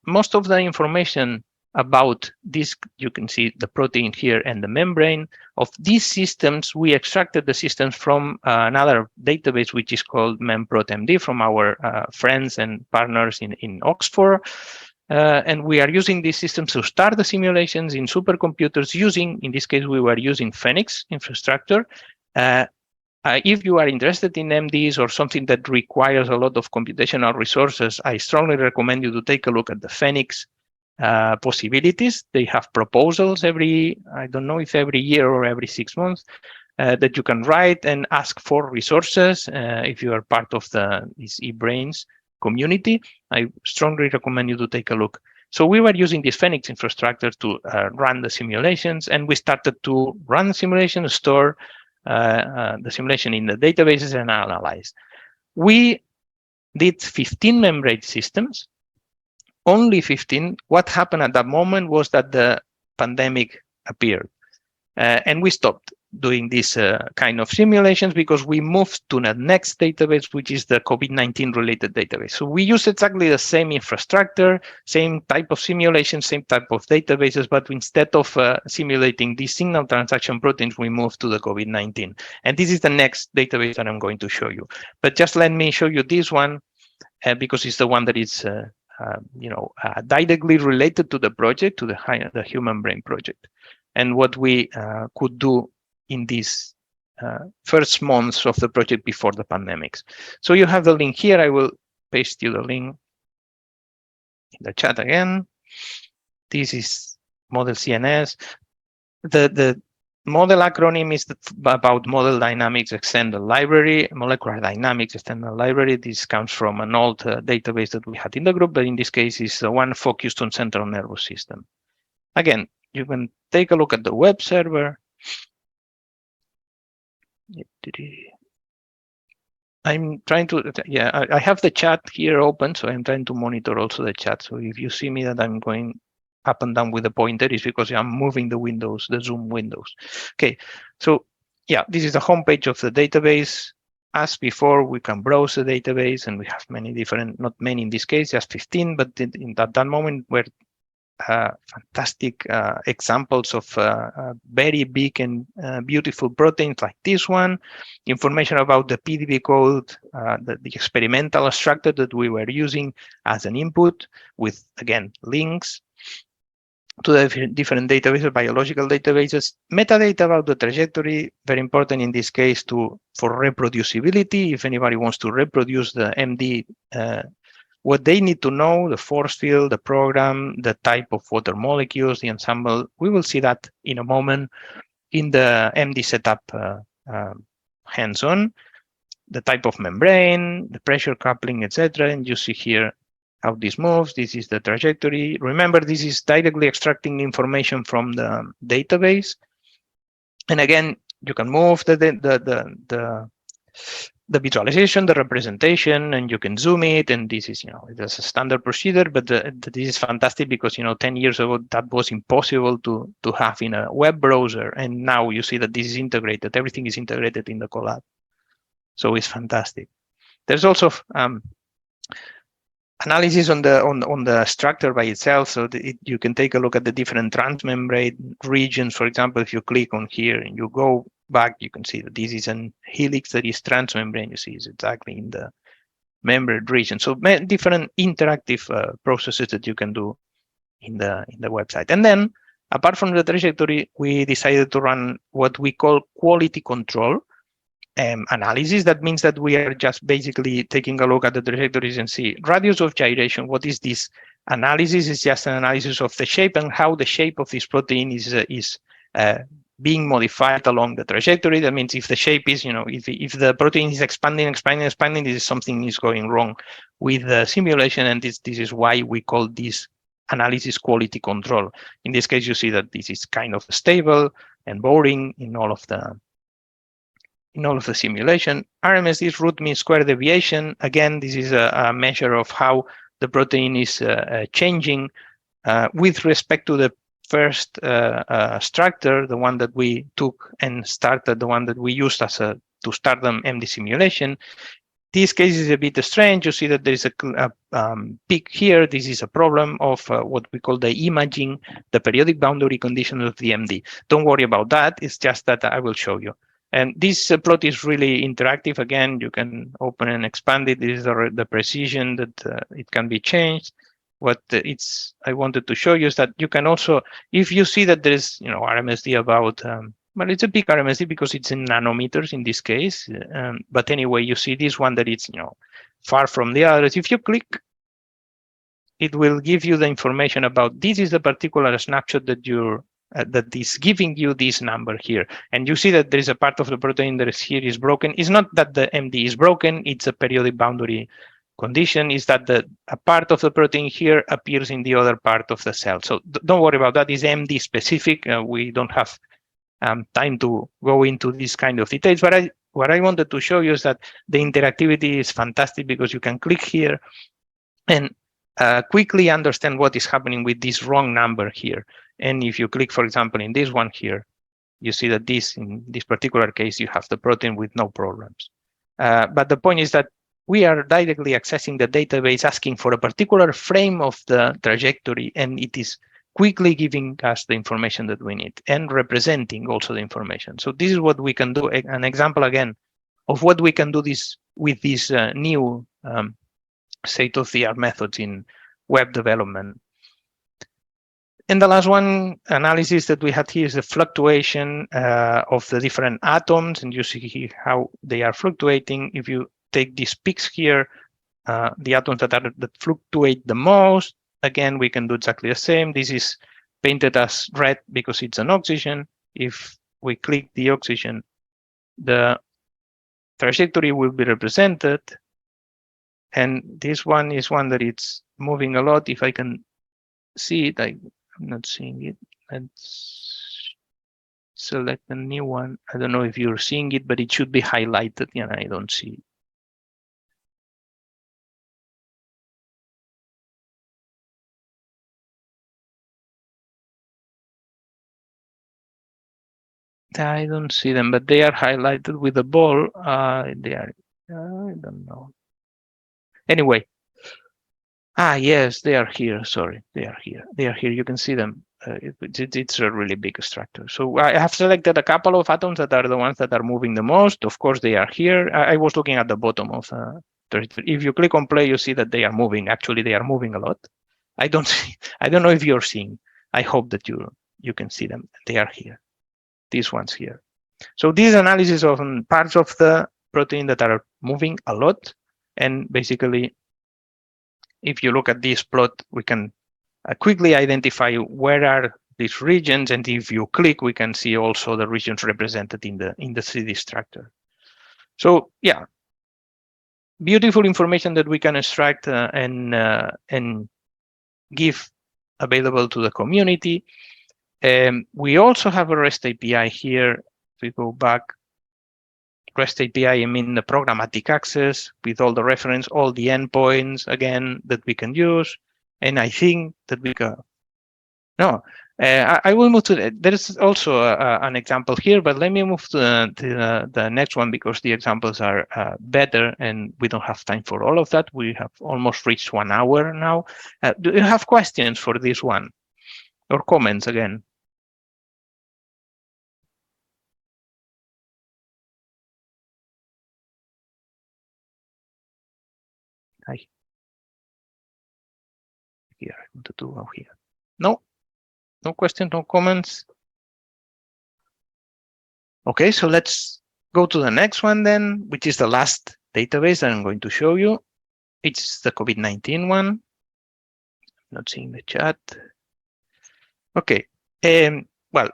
Most of the information about this. You can see the protein here and the membrane of these systems. We extracted the systems from another database, which is called memprotMD, from our friends and partners in Oxford. And we are using these systems to start the simulations in supercomputers using, in this case, we were using Phoenix infrastructure. If you are interested in MDs or something that requires a lot of computational resources, I strongly recommend you to take a look at the Phoenix possibilities. They have proposals I don't know if every year or every 6 months, that you can write and ask for resources if you are part of this eBrains community. I strongly recommend you to take a look. So we were using this Phoenix infrastructure to run the simulations, and we started to run the simulation, store the simulation in the databases, and analyze. We did 15 membrane systems, only 15. What happened at that moment was that the pandemic appeared, and we stopped doing this kind of simulations because we moved to the next database, which is the COVID-19 related database. So we use exactly the same infrastructure, same type of simulation, same type of databases, but instead of simulating these signal transaction proteins, we moved to the COVID-19. And this is the next database that I'm going to show you. But just let me show you this one because it's the one that is directly related to the project, to the Human Brain Project, and what we could do in these first months of the project before the pandemics. So you have the link here. I will paste you the link in the chat again. This is Model CNS. The model acronym is about Model Dynamics Extended Library, Molecular Dynamics Extended Library. This comes from an old database that we had in the group, but in this case is the one focused on central nervous system. Again, you can take a look at the web server. I'm trying to, I have the chat here open, so I'm trying to monitor also the chat. So if you see me that I'm going up and down with the pointer, it's because I'm moving the windows, the Zoom windows. Okay, so yeah, this is the homepage of the database. As before, we can browse the database, and we have many different, not many in this case, just 15, but in that moment where fantastic examples of very big and beautiful proteins like this one, information about the PDB code, the experimental structure that we were using as an input with, again, links to the different databases, biological databases, metadata about the trajectory, very important in this case for reproducibility. If anybody wants to reproduce the MD, what they need to know, the force field, the program, the type of water molecules, the ensemble. We will see that in a moment in the MD setup hands-on, the type of membrane, the pressure coupling, etc. And you see here how this moves. This is the trajectory. Remember, this is directly extracting information from the database. And again, you can move the visualization, the representation, and you can zoom it. And this is, it's a standard procedure, but this is fantastic because, 10 years ago, that was impossible to have in a web browser. And now you see that this is integrated. Everything is integrated in the Colab. So it's fantastic. There's also analysis on the structure by itself. So you can take a look at the different transmembrane regions. For example, if you click on here and you go back, you can see that this is an helix that is transmembrane. You see it's exactly in the membrane region. So different interactive processes that you can do in the website. And then, apart from the trajectory, we decided to run what we call quality control analysis. That means that we are just basically taking a look at the trajectories and see radius of gyration. What is this analysis? Is just an analysis of the shape and how the shape of this protein is being modified along the trajectory. That means if the shape is, if the protein is expanding, this is something is going wrong with the simulation, and this is why we call this analysis quality control. In this case, you see that this is kind of stable and boring in all of the simulation. RMS is root mean square deviation. Again, this is a measure of how the protein is changing with respect to the first structure, the one that we took and started, the one that we used to start the MD simulation. this case is a bit strange. You see that there is a peak here. This is a problem of what we call the imaging, the periodic boundary condition of the MD. Don't worry about that. It's just that I will show you. And this plot is really interactive. Again, you can open and expand it. This is the precision that it can be changed. What I wanted to show you is that you can also, if you see that there is, RMSD about, well, it's a big RMSD because it's in nanometers in this case. But anyway, you see this one that it's, far from the others. If you click, it will give you the information about this is the particular snapshot that that is giving you this number here. And you see that there is a part of the protein that is here is broken. It's not that the MD is broken, it's a periodic boundary condition, is that a part of the protein here appears in the other part of the cell. So don't worry about that. It's MD specific. We don't have time to go into this kind of details. But what I wanted to show you is that the interactivity is fantastic because you can click here and quickly understand what is happening with this wrong number here. And if you click, for example, in this one here, you see that in this particular case, you have the protein with no problems. But the point is that we are directly accessing the database, asking for a particular frame of the trajectory, and it is quickly giving us the information that we need and representing also the information. So this is what we can do. An example again of what we can do with these new state-of-the-art methods in web development. And the last one analysis that we had here is the fluctuation of the different atoms, and you see here how they are fluctuating. If you take these peaks here, the atoms that fluctuate the most, again, we can do exactly the same. This is painted as red because it's an oxygen. If we click the oxygen, the trajectory will be represented. And this one is one that it's moving a lot. If I can see it, I'm not seeing it. Let's select a new one. I don't know if you're seeing it, but it should be highlighted. I don't see it. I don't see them, but they are highlighted with a ball. They are, I don't know. Anyway. Yes, they are here. Sorry, they are here. They are here. You can see them. It's a really big structure. So I have selected a couple of atoms that are the ones that are moving the most. Of course, they are here. I was looking at the bottom of if you click on play, you see that they are moving. Actually, they are moving a lot. I don't know if you're seeing. I hope that you can see them. They are here. These ones here. So this analysis of parts of the protein that are moving a lot, and basically, if you look at this plot, we can quickly identify where are these regions, and if you click, we can see also the regions represented in the 3D structure. So yeah, beautiful information that we can extract and give available to the community. We also have a REST API here. If we go back, REST API, I mean the programmatic access with all the reference, all the endpoints, again, that we can use. And I think that we can, I will move to, there is also an example here, but let me move to the next one because the examples are better and we don't have time for all of that. We have almost reached 1 hour now. Do you have questions for this one or comments again? Here, I want to do here. No questions, no comments. Okay, so let's go to the next one then, which is the last database that I'm going to show you. It's the COVID-19 one. Not seeing the chat. Okay, well,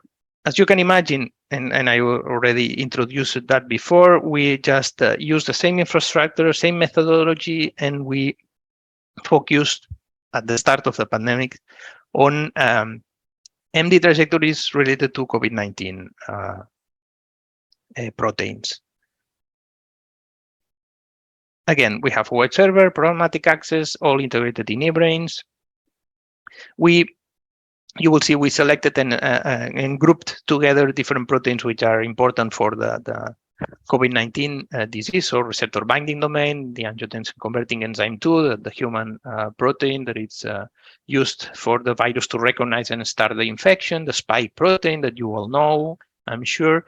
as you can imagine, and I already introduced that before, we just use the same infrastructure, same methodology, and we focused at the start of the pandemic on MD trajectories related to COVID-19 proteins. Again, we have a web server, programmatic access, all integrated in eBrains. You will see we selected and grouped together different proteins which are important for the COVID-19 disease, or receptor binding domain, the angiotensin converting enzyme 2, the human protein that is used for the virus to recognize and start the infection, the spike protein that you all know, I'm sure.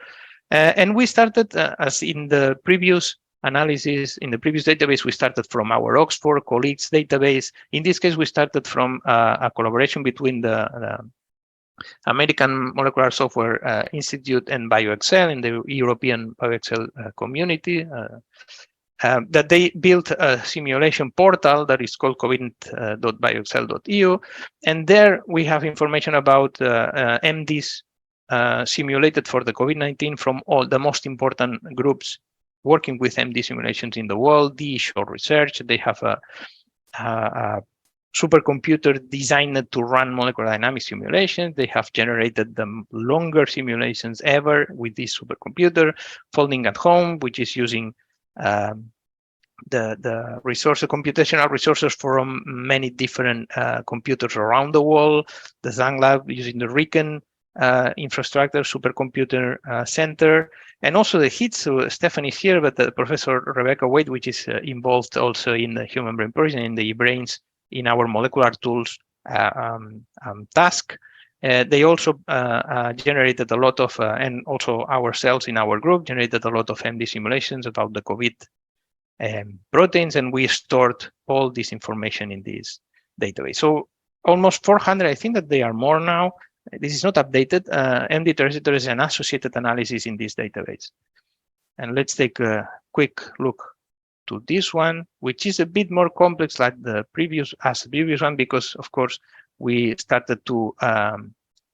And we started, as in the previous analysis, in the previous database, we started from our Oxford colleagues database. In this case, we started from a collaboration between the American Molecular Software Institute and BioExcel in the European BioExcel community, that they built a simulation portal that is called covid.bioexcel.eu. And there we have information about MDs simulated for the COVID-19 from all the most important groups working with MD simulations in the world. The Shore Research, they have a supercomputer designed to run molecular dynamics simulations. They have generated the longer simulations ever with this supercomputer. Folding at Home, which is using the computational resources from many different computers around the world. The Zhang Lab using the RIKEN infrastructure supercomputer center, and also the HIT. So Stephanie's here, but Professor Rebecca Wade, which is involved also in the human brain processing, in the brains, in our molecular tools task. They also generated a lot of, and also ourselves in our group generated a lot of MD simulations about the COVID proteins, and we stored all this information in this database. So almost 400, I think that they are more now. This is not updated. MD there is an associated analysis in this database. And let's take a quick look to this one, which is a bit more complex like the previous one, because of course we started to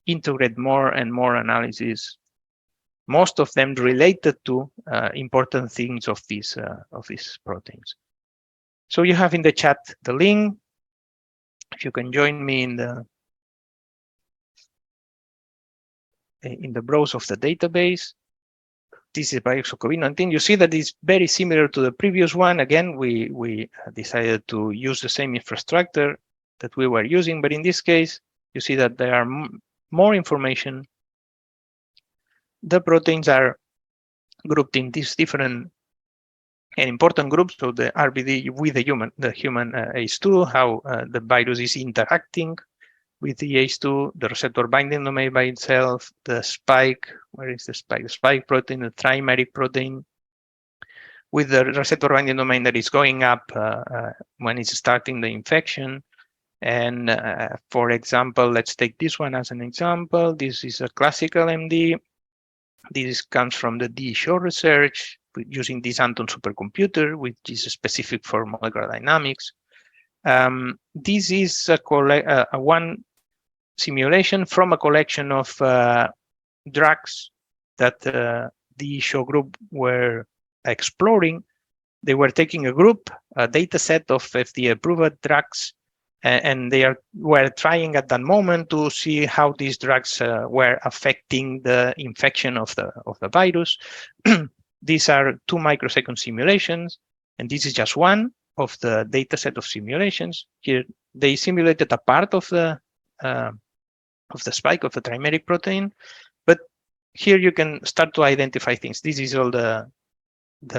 integrate more and more analysis, most of them related to important things of these proteins. So you have in the chat the link. If you can join me in the browse of the database. This is by COVID-19. You see that it's very similar to the previous one. Again, we decided to use the same infrastructure that we were using, but in this case, you see that there are more information. The proteins are grouped in these different and important groups. So the RBD with the human ACE2, how the virus is interacting with the ACE2, the receptor binding domain by itself, the spike, where is the spike? The spike protein, the trimeric protein, with the receptor binding domain that is going up when it's starting the infection. And for example, let's take this one as an example. This is a classical MD. This comes from the D. Shore Research using this Anton supercomputer, which is specific for molecular dynamics. This is one simulation from a collection of drugs that the Shore group were exploring. They were taking a data set of FDA-approved drugs, and they were trying at that moment to see how these drugs were affecting the infection of the virus. These are 2 microsecond simulations, and this is just one of the data set of simulations. Here, they simulated a part of the spike of the trimeric protein, but here you can start to identify things. This is all the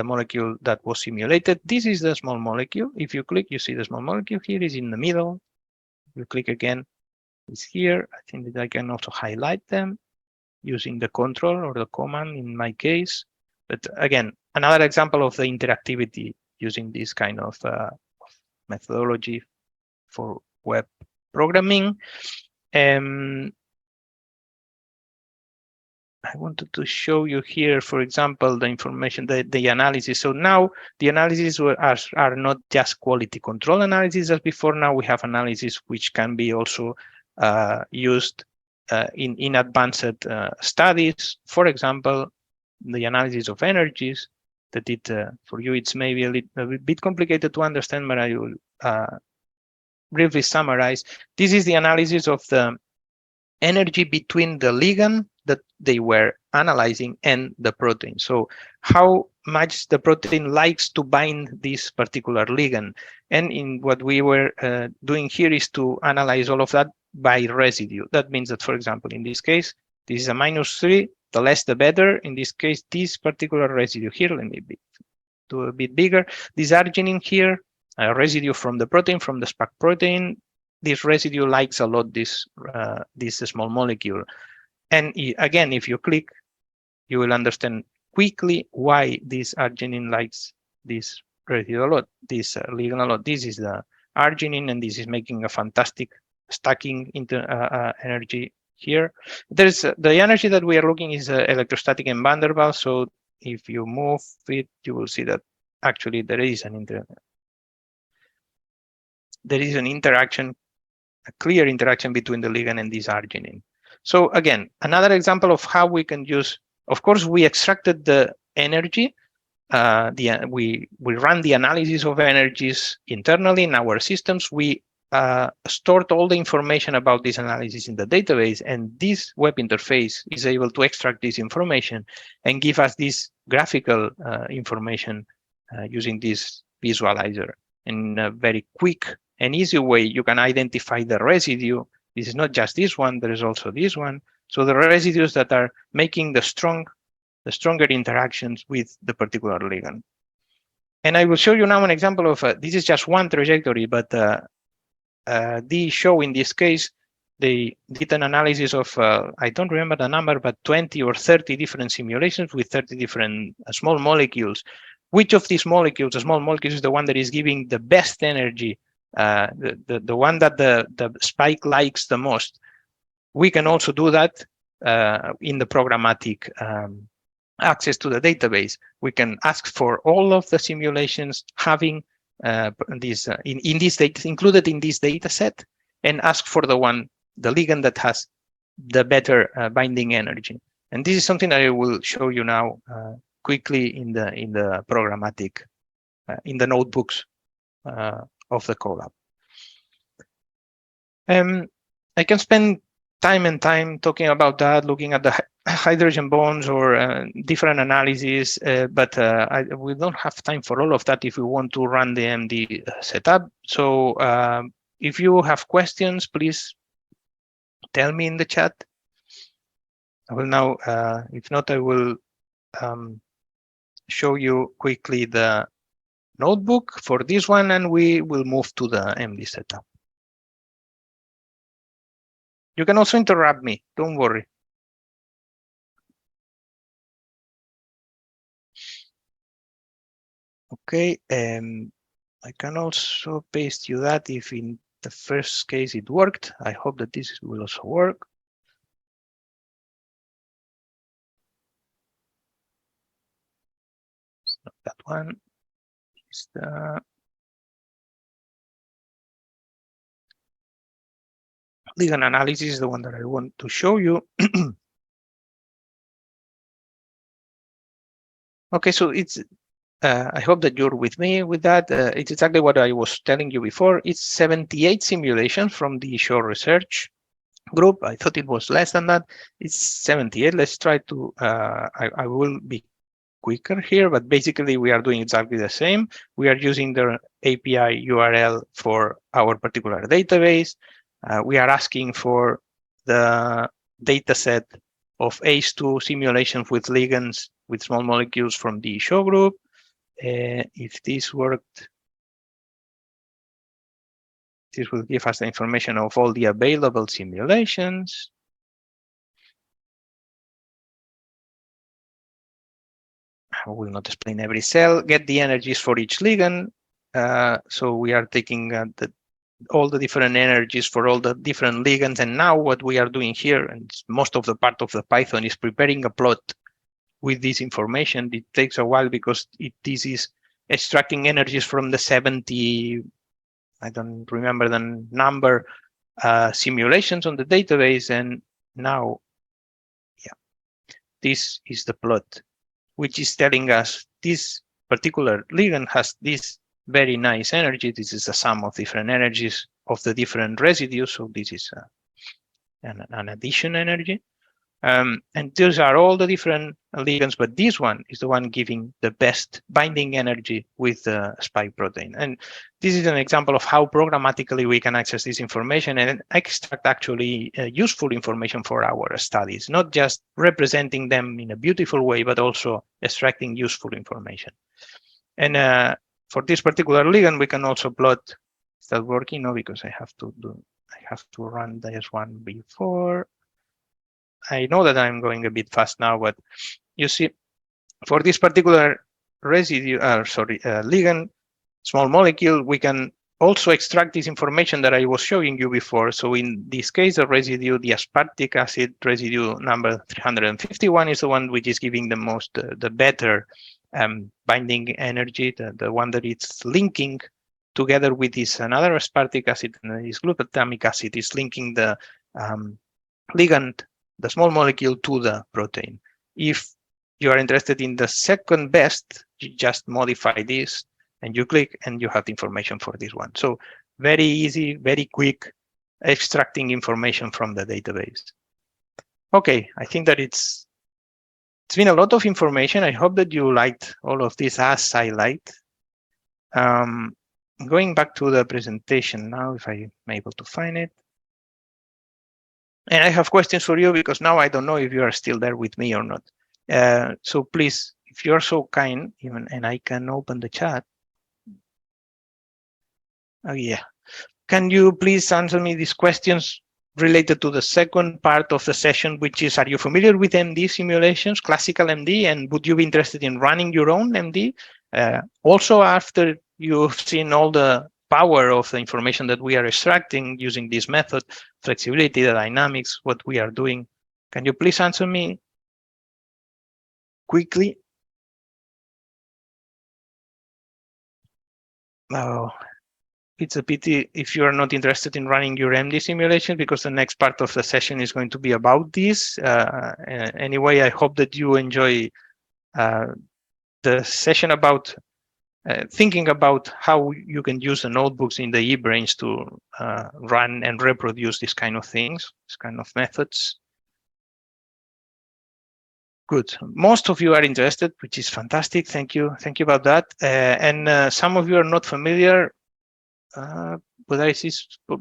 molecule that was simulated. This is the small molecule. If you click, you see the small molecule here is in the middle. You click again, it's here. I think that I can also highlight them using the control or the command in my case. But again, another example of the interactivity using this kind of methodology for web programming. I wanted to show you here, for example, the information, the analysis. So now the analysis are not just quality control analysis as before. Now we have analysis which can be also used in advanced studies. For example, the analysis of energies that for you, it's maybe a bit complicated to understand, but I will briefly summarize. This is the analysis of the energy between the ligand that they were analyzing and the protein. So how much the protein likes to bind this particular ligand. And in what we were doing here is to analyze all of that by residue. That means that, for example, in this case, this is a -3. the less the better. In this case, this particular residue here, let me do a bit bigger. This arginine here, a residue from the protein, from the SPAC protein. This residue likes a lot this small molecule. And again, if you click, you will understand quickly why this arginine likes this residue a lot, this ligand a lot. This is the arginine, and this is making a fantastic stacking into energy here. There's the energy that we are looking is electrostatic and van der Waals. So if you move it, you will see that actually there is an interaction, a clear interaction between the ligand and this arginine. So again, another example of how we can use. Of course, we extracted the energy. We ran the analysis of energies internally in our systems. We stored all the information about this analysis in the database, and this web interface is able to extract this information and give us this graphical information using this visualizer. In a very quick and easy way, you can identify the residue. This is not just this one, there is also this one. So the residues that are making the stronger interactions with the particular ligand. And I will show you now an example of, this is just one trajectory, but they show in this case, they did an analysis of, I don't remember the number, but 20 or 30 different simulations with 30 different small molecules. Which of these molecules, the small molecules, is the one that is giving the best energy, the one that the spike likes the most? We can also do that in the programmatic access to the database. We can ask for all of the simulations having this in this data, included in this data set, and ask for the ligand that has the better binding energy. And this is something that I will show you now quickly in the programmatic in the notebooks of the Colab. I can spend time talking about that, looking at the hydrogen bonds or different analyses, but we don't have time for all of that if we want to run the MD setup. So if you have questions, please tell me in the chat. I will now, if not, I will show you quickly the notebook for this one, and we will move to the MD setup. You can also interrupt me, don't worry. Okay, I can also paste you that if in the first case it worked. I hope that this will also work. It's not that one. It's the ligand analysis, is the one that I want to show you. Okay, so it's, I hope that you're with me with that. It's exactly what I was telling you before. It's 78 simulations from the Shore Research group. I thought it was less than that. It's 78. Let's try to, I will be quicker here, but basically we are doing exactly the same. We are using the API URL for our particular database. We are asking for the data set of ACE2 simulations with ligands with small molecules from the show group. If this worked, this will give us the information of all the available simulations. I will not explain every cell. Get the energies for each ligand. So we are taking all the different energies for all the different ligands. And now what we are doing here, and most of the part of the Python, is preparing a plot with this information. It takes a while because this is extracting energies from the 70, I don't remember the number, simulations on the database. And now, yeah, this is the plot, which is telling us this particular ligand has this very nice energy. This is a sum of different energies of the different residues. So this is an addition energy. And those are all the different ligands, but this one is the one giving the best binding energy with the spike protein. And this is an example of how programmatically we can access this information and extract actually useful information for our studies, not just representing them in a beautiful way, but also extracting useful information. And for this particular ligand, we can also plot. Is that working? No, because I have to run this one before. I know that I'm going a bit fast now, but you see, for this particular ligand, small molecule, we can also extract this information that I was showing you before. So in this case, the residue, the aspartic acid residue number 351 is the one which is giving the most, the better binding energy, the one that it's linking together with this another aspartic acid, and this glutamic acid is linking the ligand, the small molecule, to the protein. If you are interested in the second best, you just modify this and you click and you have the information for this one. So very easy, very quick extracting information from the database. Okay, I think that it's been a lot of information. I hope that you liked all of this as I liked. Going back to the presentation now, if I'm able to find it. And I have questions for you because now I don't know if you are still there with me or not. So please, if you're so kind, even, and I can open the chat. Oh yeah. Can you please answer me these questions related to the second part of the session, which is, are you familiar with MD simulations, classical MD, and would you be interested in running your own MD? Also, after you've seen all the power of the information that we are extracting using this method, flexibility, the dynamics, what we are doing, can you please answer me quickly? Oh, it's a pity if you are not interested in running your MD simulation, because the next part of the session is going to be about this. Anyway, I hope that you enjoy the session about thinking about how you can use the notebooks in the eBrains to run and reproduce these kind of things, these kind of methods. Good. Most of you are interested, which is fantastic. Thank you. Thank you about that. And some of you are not familiar, but I see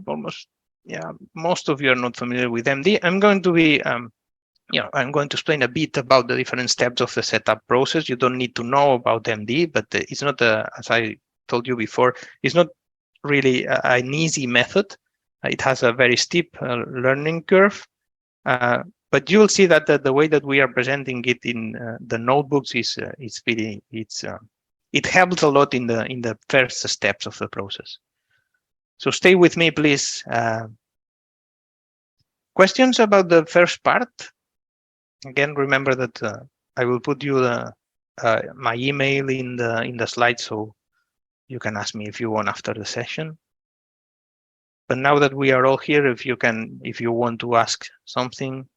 almost, yeah, most of you are not familiar with MD. I'm going to be, I'm going to explain a bit about the different steps of the setup process. You don't need to know about MD, but it's not, as I told you before, it's not really an easy method. It has a very steep learning curve. But you will see that the way that we are presenting it in the notebooks is really, it helps a lot in the first steps of the process. So stay with me, please. Questions about the first part? Again, remember that I will put you my email in the slide, so you can ask me if you want after the session. But now that we are all here, if you want to ask something,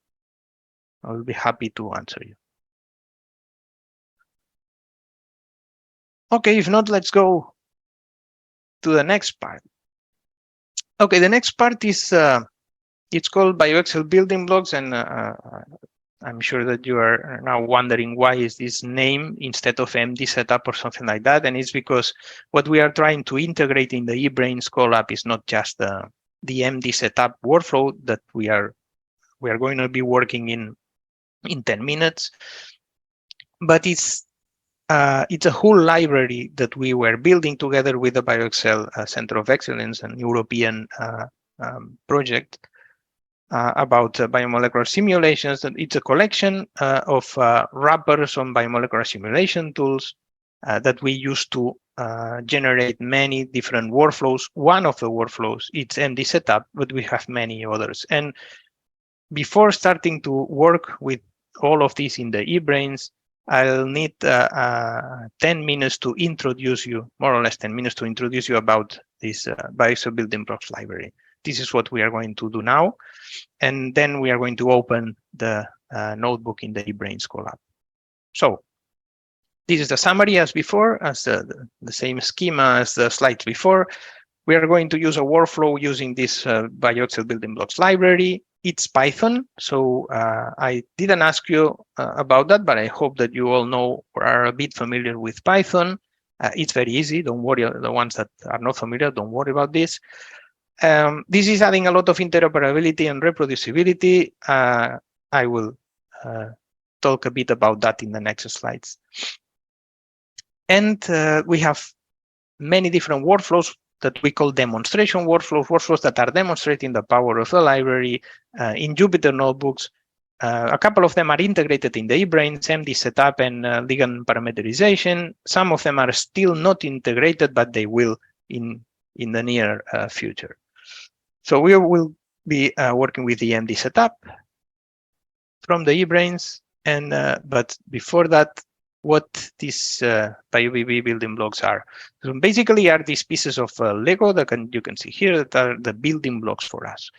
I will be happy to answer you. Okay, if not, let's go to the next part. Okay, the next part is it's called BioXL building blocks, and I'm sure that you are now wondering why is this name instead of MD setup or something like that. And it's because what we are trying to integrate in the eBrains Colab is not just the MD setup workflow that we are going to be working in 10 minutes, but it's a whole library that we were building together with the BioXL Center of Excellence, an European project about biomolecular simulations. And it's a collection of wrappers on biomolecular simulation tools that we use to generate many different workflows. One of the workflows, it's MD setup, but we have many others. And before starting to work with all of these in the eBrains, I'll need 10 minutes to introduce you, more or less 10 minutes to introduce you about this BioXL building blocks library. This is what we are going to do now. And then we are going to open the notebook in the eBrains Colab. So this is the summary as before, as the same schema as the slides before. We are going to use a workflow using this BioXL building blocks library. it's Python. So I didn't ask you about that, but I hope that you all know or are a bit familiar with Python. It's very easy. Don't worry. The ones that are not familiar, don't worry about this. This is adding a lot of interoperability and reproducibility. I will talk a bit about that in the next slides. And we have many different workflows that we call demonstration workflows, workflows that are demonstrating the power of the library in Jupyter notebooks. A couple of them are integrated in the eBrains, MD setup, and ligand parameterization. Some of them are still not integrated, but they will in the near future. So we will be working with the MD setup from the eBrains, and but before that, what these BioBB building blocks are. So basically are these pieces of Lego that you can see here that are the building blocks for us.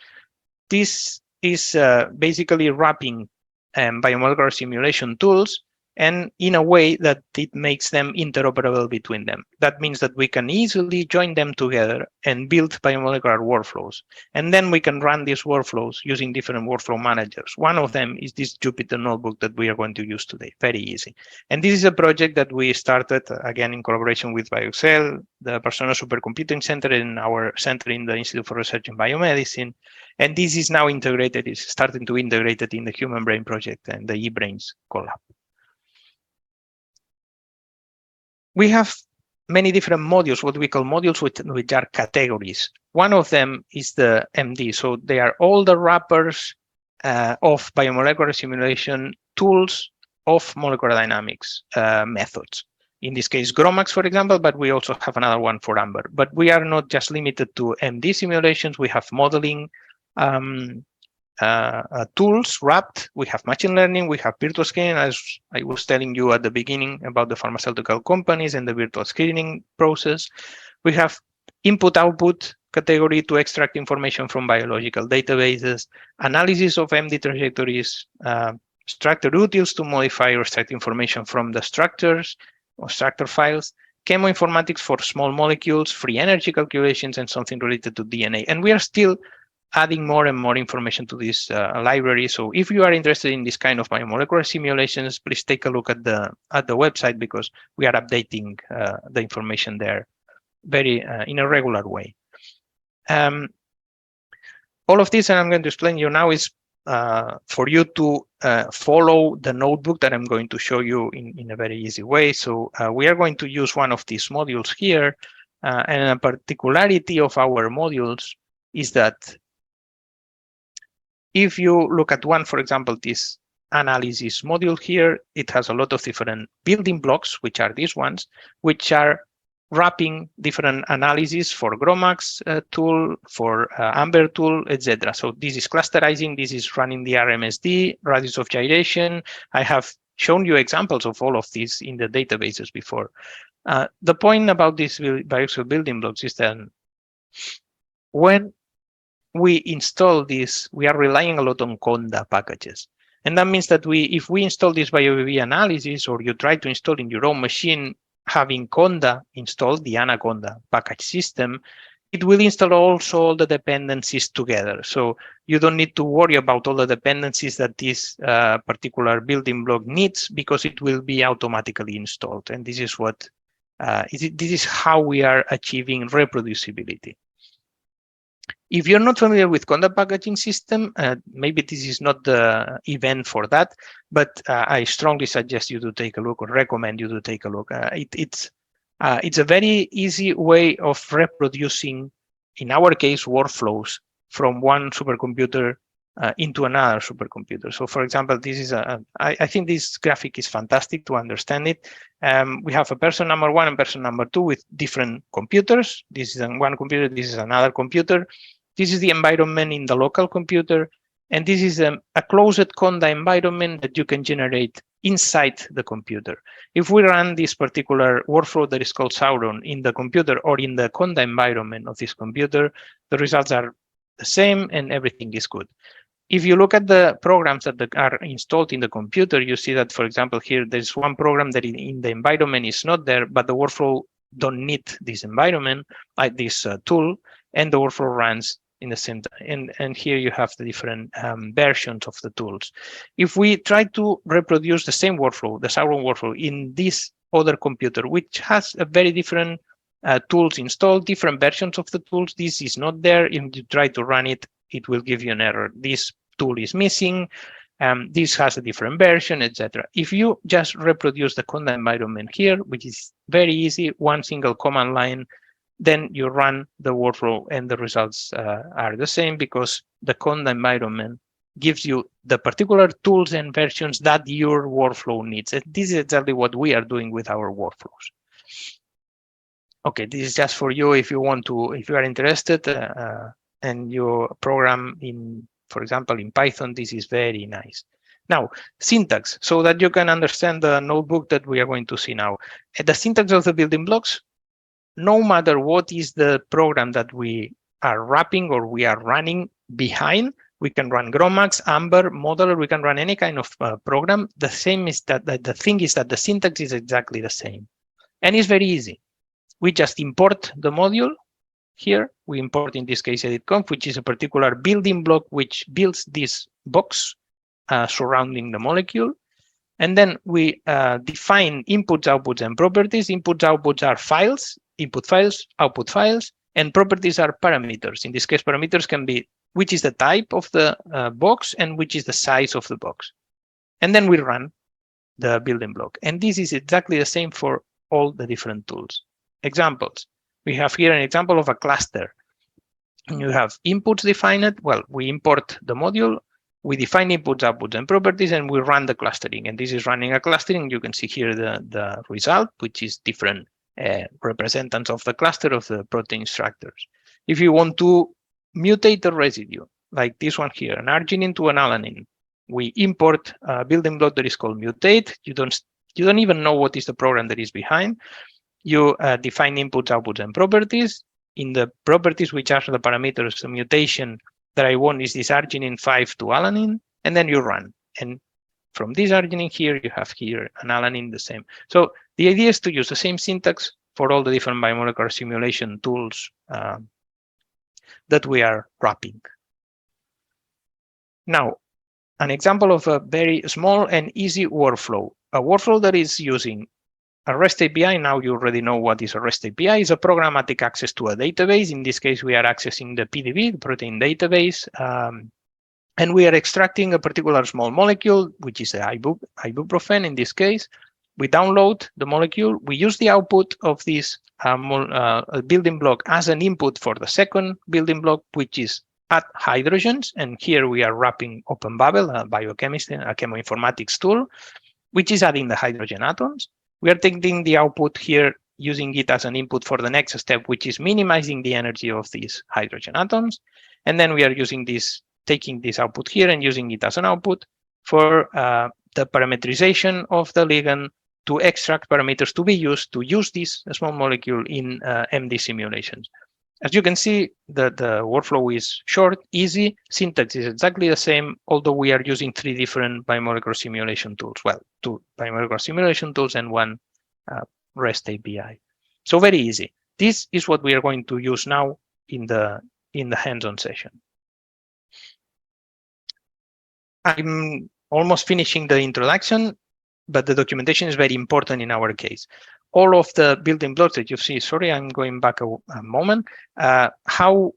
This is basically wrapping biomolecular simulation tools and in a way that it makes them interoperable between them. That means that we can easily join them together and build biomolecular workflows. And then we can run these workflows using different workflow managers. One of them is this Jupyter notebook that we are going to use today, very easy. And this is a project that we started, again, in collaboration with BioXcel, the Personal Supercomputing Center, and our center in the Institute for Research in Biomedicine. And this is now integrated, is starting to integrate it in the Human Brain Project and the eBrains collab. We have many different modules, what we call modules, which are categories. One of them is the MD. So they are all the wrappers of biomolecular simulation tools of molecular dynamics methods. In this case, GROMACS, for example, but we also have another one for AMBER. But we are not just limited to MD simulations. We have modeling tools wrapped. We have machine learning, we have virtual screening, as I was telling you at the beginning about the pharmaceutical companies and the virtual screening process. We have input-output category to extract information from biological databases, analysis of MD trajectories, structure utils to modify or extract information from the structures or structure files, chemoinformatics for small molecules, free energy calculations, and something related to DNA. And we are still adding more and more information to this library. So if you are interested in this kind of biomolecular simulations, please take a look at the website, because we are updating the information there very in a regular way. All of this, and I'm going to explain you now, is for you to follow the notebook that I'm going to show you in a very easy way. So we are going to use one of these modules here, and a particularity of our modules is that if you look at one, for example, this analysis module here, it has a lot of different building blocks, which are these ones, which are wrapping different analysis for GROMACS tool, for AMBER tool, etc. So this is clusterizing, this is running the RMSD, radius of gyration. I have shown you examples of all of these in the databases before. The point about these BioXcel building blocks is that when we install this, we are relying a lot on Conda packages. And that means that if we install this BioBB analysis, or you try to install in your own machine, having Conda installed, the Anaconda package system, it will install also all the dependencies together. So you don't need to worry about all the dependencies that this particular building block needs, because it will be automatically installed. And this is what this is how we are achieving reproducibility. If you're not familiar with Conda packaging system, maybe this is not the event for that, but I strongly suggest you to take a look, or recommend you to take a look. It's a very easy way of reproducing, in our case, workflows from one supercomputer into another supercomputer. So, for example, this is I think this graphic is fantastic to understand it. We have a person number one and person number two with different computers. This is one computer, this is another computer. This is the environment in the local computer, and this is a closed Conda environment that you can generate inside the computer. If we run this particular workflow that is called Sauron in the computer or in the Conda environment of this computer, the results are the same and everything is good. If you look at the programs that are installed in the computer, you see that, for example, here, there's one program that in the environment is not there, but the workflow don't need this environment, like this tool, and the workflow runs in the same time. And here you have the different versions of the tools. If we try to reproduce the same workflow, the Sauron workflow, in this other computer, which has a very different tools installed, different versions of the tools, this is not there. If you try to run it, it will give you an error. This tool is missing. This has a different version, etc. If you just reproduce the conda environment here, which is very easy, one single command line, then you run the workflow and the results are the same, because the conda environment gives you the particular tools and versions that your workflow needs. And this is exactly what we are doing with our workflows. Okay, this is just for you if you want to, if you are interested and you program in, for example, in Python, this is very nice. Now, syntax, so that you can understand the notebook that we are going to see now. The syntax of the building blocks, no matter what is the program that we are wrapping or we are running behind, we can run Gromax, Amber, Modeler, we can run any kind of program. The same is that the thing is that the syntax is exactly the same. And it's very easy. We just import the module here. We import, in this case, edit.conf, which is a particular building block which builds this box surrounding the molecule. And then we define inputs, outputs, and properties. Inputs, outputs are files, input files, output files, and properties are parameters. In this case, parameters can be which is the type of the box and which is the size of the box. And then we run the building block. And this is exactly the same for all the different tools. Examples. We have here an example of a cluster. You have inputs defined. Well, we import the module. We define inputs, outputs, and properties, and we run the clustering. And this is running a clustering. You can see here the result, which is different representatives of the cluster of the protein structures. If you want to mutate a residue, like this one here, an arginine to an alanine, we import a building block that is called mutate. You don't even know what is the program that is behind. You define inputs, outputs, and properties. In the properties, which are the parameters, the mutation that I want is this arginine 5 to alanine, and then you run. And from this arginine here, you have here an alanine the same. So the idea is to use the same syntax for all the different biomolecular simulation tools that we are wrapping. Now, an example of a very small and easy workflow. A workflow that is using a REST API. Now you already know what is a REST API. Is a programmatic access to a database. In this case, we are accessing the PDB, the protein database, and we are extracting a particular small molecule, which is the ibuprofen in this case. We download the molecule. We use the output of this building block as an input for the second building block, which is add hydrogens. And here we are wrapping OpenBabel, a biochemist, a chemoinformatics tool, which is adding the hydrogen atoms. We are taking the output here, using it as an input for the next step, which is minimizing the energy of these hydrogen atoms. And then we are using this, taking this output here and using it as an output for the parameterization of the ligand to extract parameters to be used to use this small molecule in MD simulations. As you can see, the workflow is short, easy. Syntax is exactly the same, although we are using 3 different biomolecular simulation tools. Well, 2 biomolecular simulation tools and 1 REST API. So very easy. This is what we are going to use now in the hands-on session. I'm almost finishing the introduction, but the documentation is very important in our case. All of the building blocks that you see, sorry, I'm going back a moment. How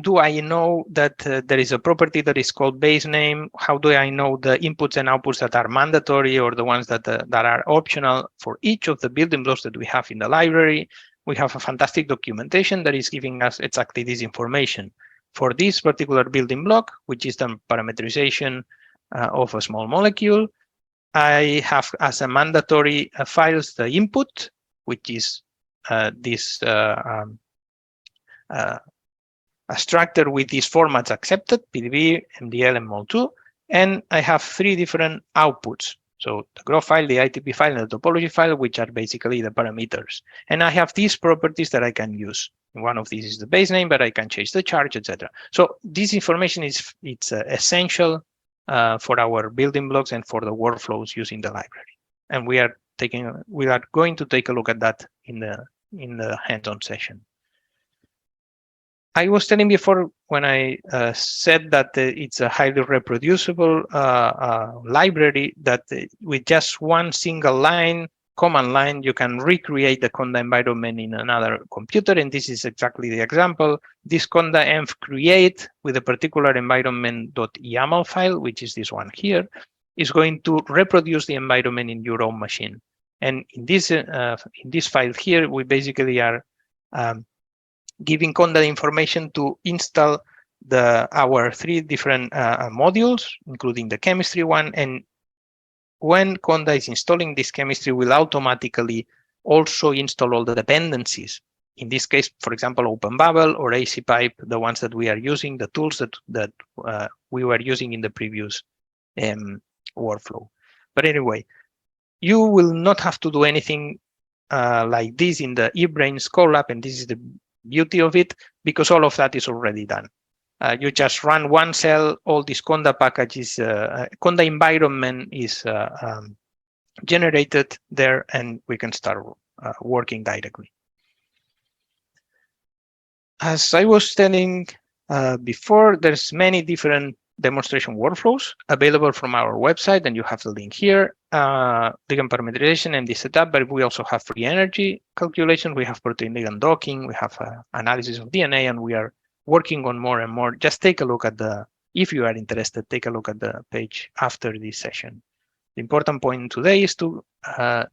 do I know that there is a property that is called base name? How do I know the inputs and outputs that are mandatory or the ones that are optional for each of the building blocks that we have in the library? We have a fantastic documentation that is giving us exactly this information. For this particular building block, which is the parameterization of a small molecule, I have as a mandatory files the input, which is this a structure with these formats accepted, PDB, MDL, and MOL2. And I have 3 different outputs. So the graph file, the ITP file, and the topology file, which are basically the parameters. And I have these properties that I can use. One of these is the base name, but I can change the charge, etc. So this information is essential for our building blocks and for the workflows using the library. And we are going to take a look at that in the hands-on session. I was telling before when I said that it's a highly reproducible library, that with just one single line, command line, you can recreate the conda environment in another computer. And this is exactly the example. This conda env create with a particular environment.yaml file, which is this one here, is going to reproduce the environment in your own machine. And in this file here, we basically are giving conda information to install our 3 different modules, including the chemistry one. And when conda is installing this chemistry, will automatically also install all the dependencies. In this case, for example, OpenBubble or ACPipe, the ones that we are using, the tools that we were using in the previous workflow. But anyway, you will not have to do anything like this in the eBrains Colab, and this is the beauty of it, because all of that is already done. You just run one cell, all these conda packages, conda environment is generated there, and we can start working directly. As I was telling before, there's many different demonstration workflows available from our website, and you have the link here. Ligand parameterization and this setup, but we also have free energy calculation. We have protein ligand docking. We have analysis of DNA, and we are working on more and more. Just take a look at if you are interested, take a look at the page after this session. The important point today is to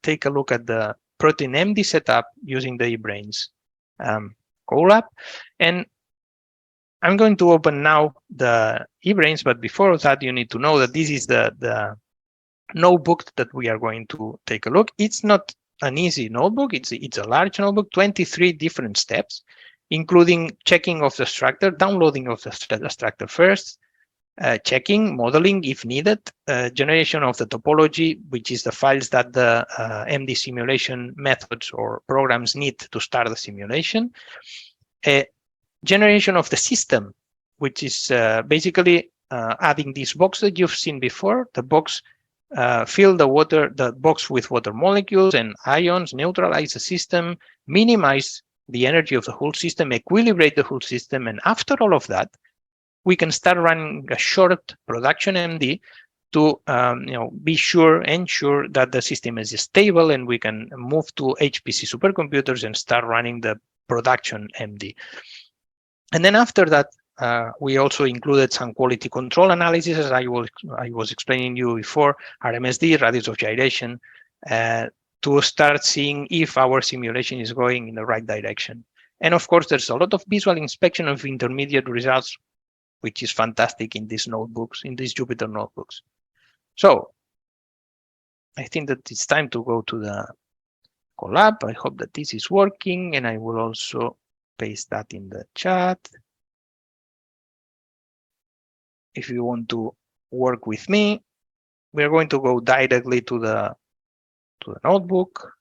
take a look at the protein MD setup using the eBrains Colab. And I'm going to open now the eBrains, but before that, you need to know that this is the notebook that we are going to take a look. It's not an easy notebook. It's a large notebook, 23 different steps, including checking of the structure, downloading of the structure first, checking, modeling if needed, generation of the topology, which is the files that the MD simulation methods or programs need to start the simulation, generation of the system, which is basically adding this box that you've seen before. The box fill the box with water molecules and ions, neutralize the system, minimize the energy of the whole system, equilibrate the whole system, and after all of that, we can start running a short production MD to ensure that the system is stable, and we can move to HPC supercomputers and start running the production MD. And then after that, we also included some quality control analysis, as I was explaining you before, RMSD, radius of gyration, to start seeing if our simulation is going in the right direction. And of course, there's a lot of visual inspection of intermediate results, which is fantastic in these notebooks, in these Jupyter notebooks. So I think that it's time to go to the Colab. I hope that this is working, and I will also paste that in the chat. If you want to work with me, we're going to go directly to the notebook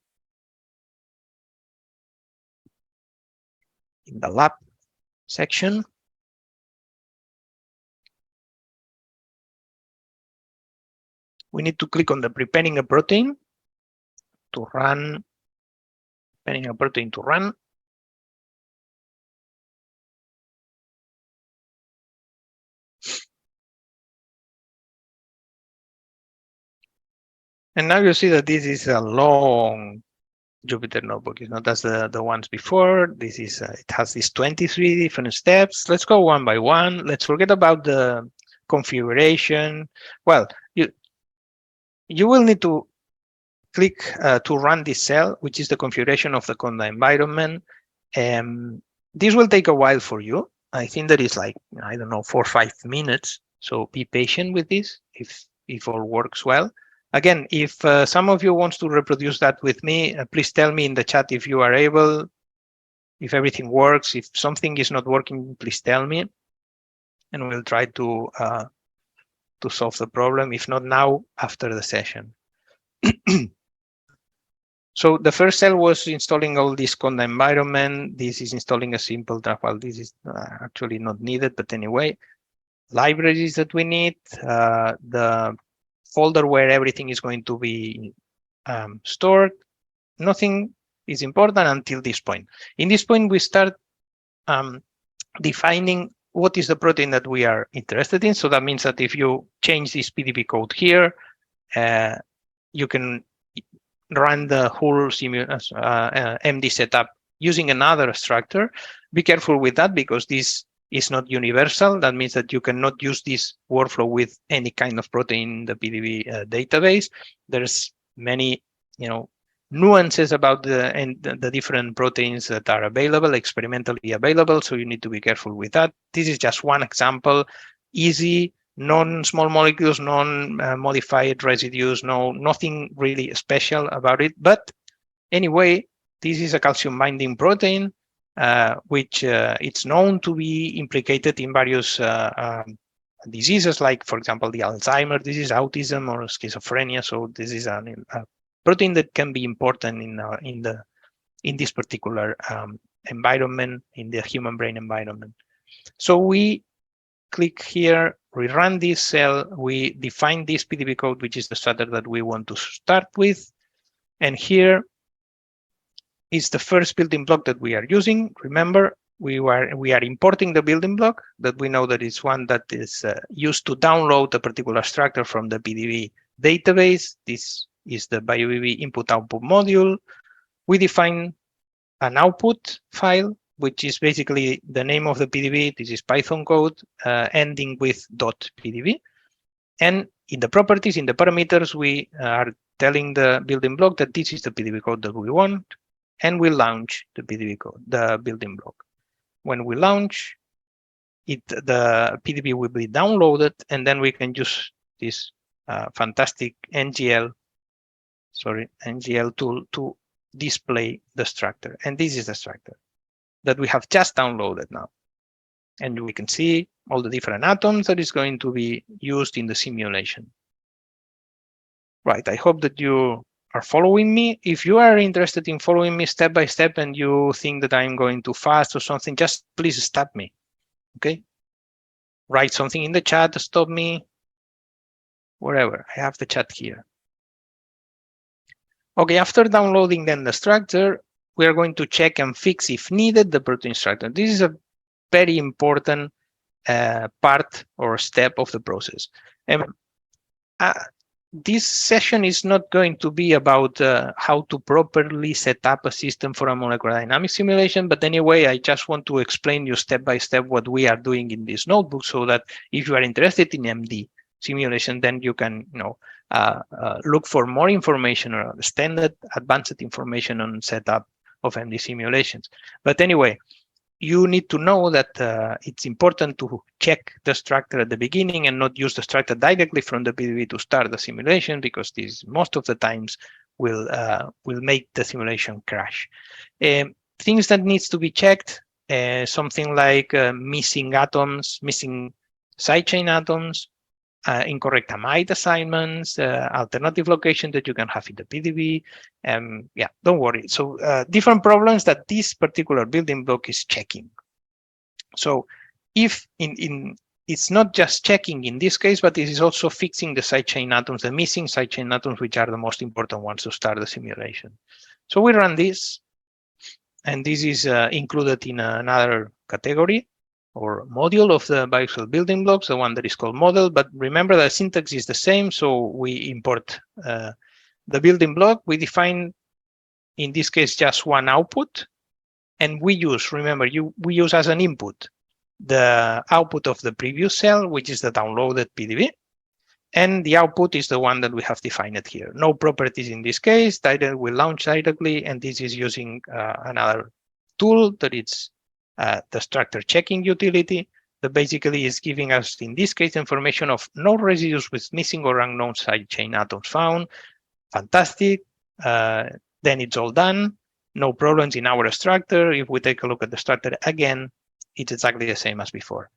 in the lab section. We need to click on the preparing a protein to run. Preparing a protein to run. And now you see that this is a long Jupyter notebook. It's not as the ones before. This is it has these 23 different steps. Let's go one by one. Let's forget about the configuration. Well, you will need to click to run this cell, which is the configuration of the conda environment. This will take a while for you. I think that is like, I don't know, 4 or 5 minutes. So be patient with this if all works well. Again, if some of you wants to reproduce that with me, please tell me in the chat if you are able, if everything works. If something is not working, please tell me, and we'll try to solve the problem. If not now, after the session. So the first cell was installing all this conda environment. This is installing a simple draft file. This is actually not needed, but anyway, libraries that we need, the folder where everything is going to be stored. Nothing is important until this point. In this point, we start defining what is the protein that we are interested in. So that means that if you change this PDB code here, you can run the whole MD setup using another structure. Be careful with that because this is not universal. That means that you cannot use this workflow with any kind of protein in the PDB database. There's many, nuances about the different proteins that are available, experimentally available. So you need to be careful with that. This is just one example, easy, non-small molecules, non-modified residues, nothing really special about it. But anyway, this is a calcium binding protein, which it's known to be implicated in various diseases, like, for example, the Alzheimer's disease, autism, or schizophrenia. So this is a protein that can be important in this particular environment, in the human brain environment. So we click here, we run this cell, we define this PDB code, which is the structure that we want to start with. And here is the first building block that we are using. Remember, we are importing the building block that we know that is one that is used to download a particular structure from the PDB database. This is the BioBB input-output module. We define an output file, which is basically the name of the PDB. This is Python code ending with .pdb. And in the properties, in the parameters, we are telling the building block that this is the PDB code that we want, and we launch the PDB code, the building block. When we launch it, the PDB will be downloaded, and then we can use this fantastic NGL tool to display the structure. And this is the structure that we have just downloaded now. And we can see all the different atoms that is going to be used in the simulation. Right, I hope that you are following me. If you are interested in following me step by step and you think that I'm going too fast or something, just please stop me, okay? Write something in the chat, stop me, wherever. I have the chat here. Okay, after downloading then the structure, we are going to check and fix, if needed, the protein structure. This is a very important part or step of the process. And this session is not going to be about how to properly set up a system for a molecular dynamics simulation, but anyway, I just want to explain you step by step what we are doing in this notebook, so that if you are interested in MD simulation, then you can look for more information or standard advanced information on setup of MD simulations. But anyway, you need to know that it's important to check the structure at the beginning and not use the structure directly from the PDB to start the simulation, because this most of the times will make the simulation crash. Things that needs to be checked, something like missing atoms, missing sidechain atoms, incorrect amide assignments, alternative location that you can have in the PDB. Yeah, don't worry. So different problems that this particular building block is checking. So if it's not just checking in this case, but it is also fixing the sidechain atoms, the missing sidechain atoms, which are the most important ones to start the simulation. So we run this, and this is included in another category or module of the biocell building blocks, the one that is called model. But remember, the syntax is the same. So we import the building block. We define, in this case, just one output. And we use, remember, we use as an input the output of the previous cell, which is the downloaded PDB. And the output is the one that we have defined here. No properties in this case. We launch directly. And this is using another tool that it's the structure checking utility that basically is giving us, in this case, information of no residues with missing or unknown sidechain atoms found. Fantastic. Then it's all done. No problems in our structure. If we take a look at the structure again, it's exactly the same as before.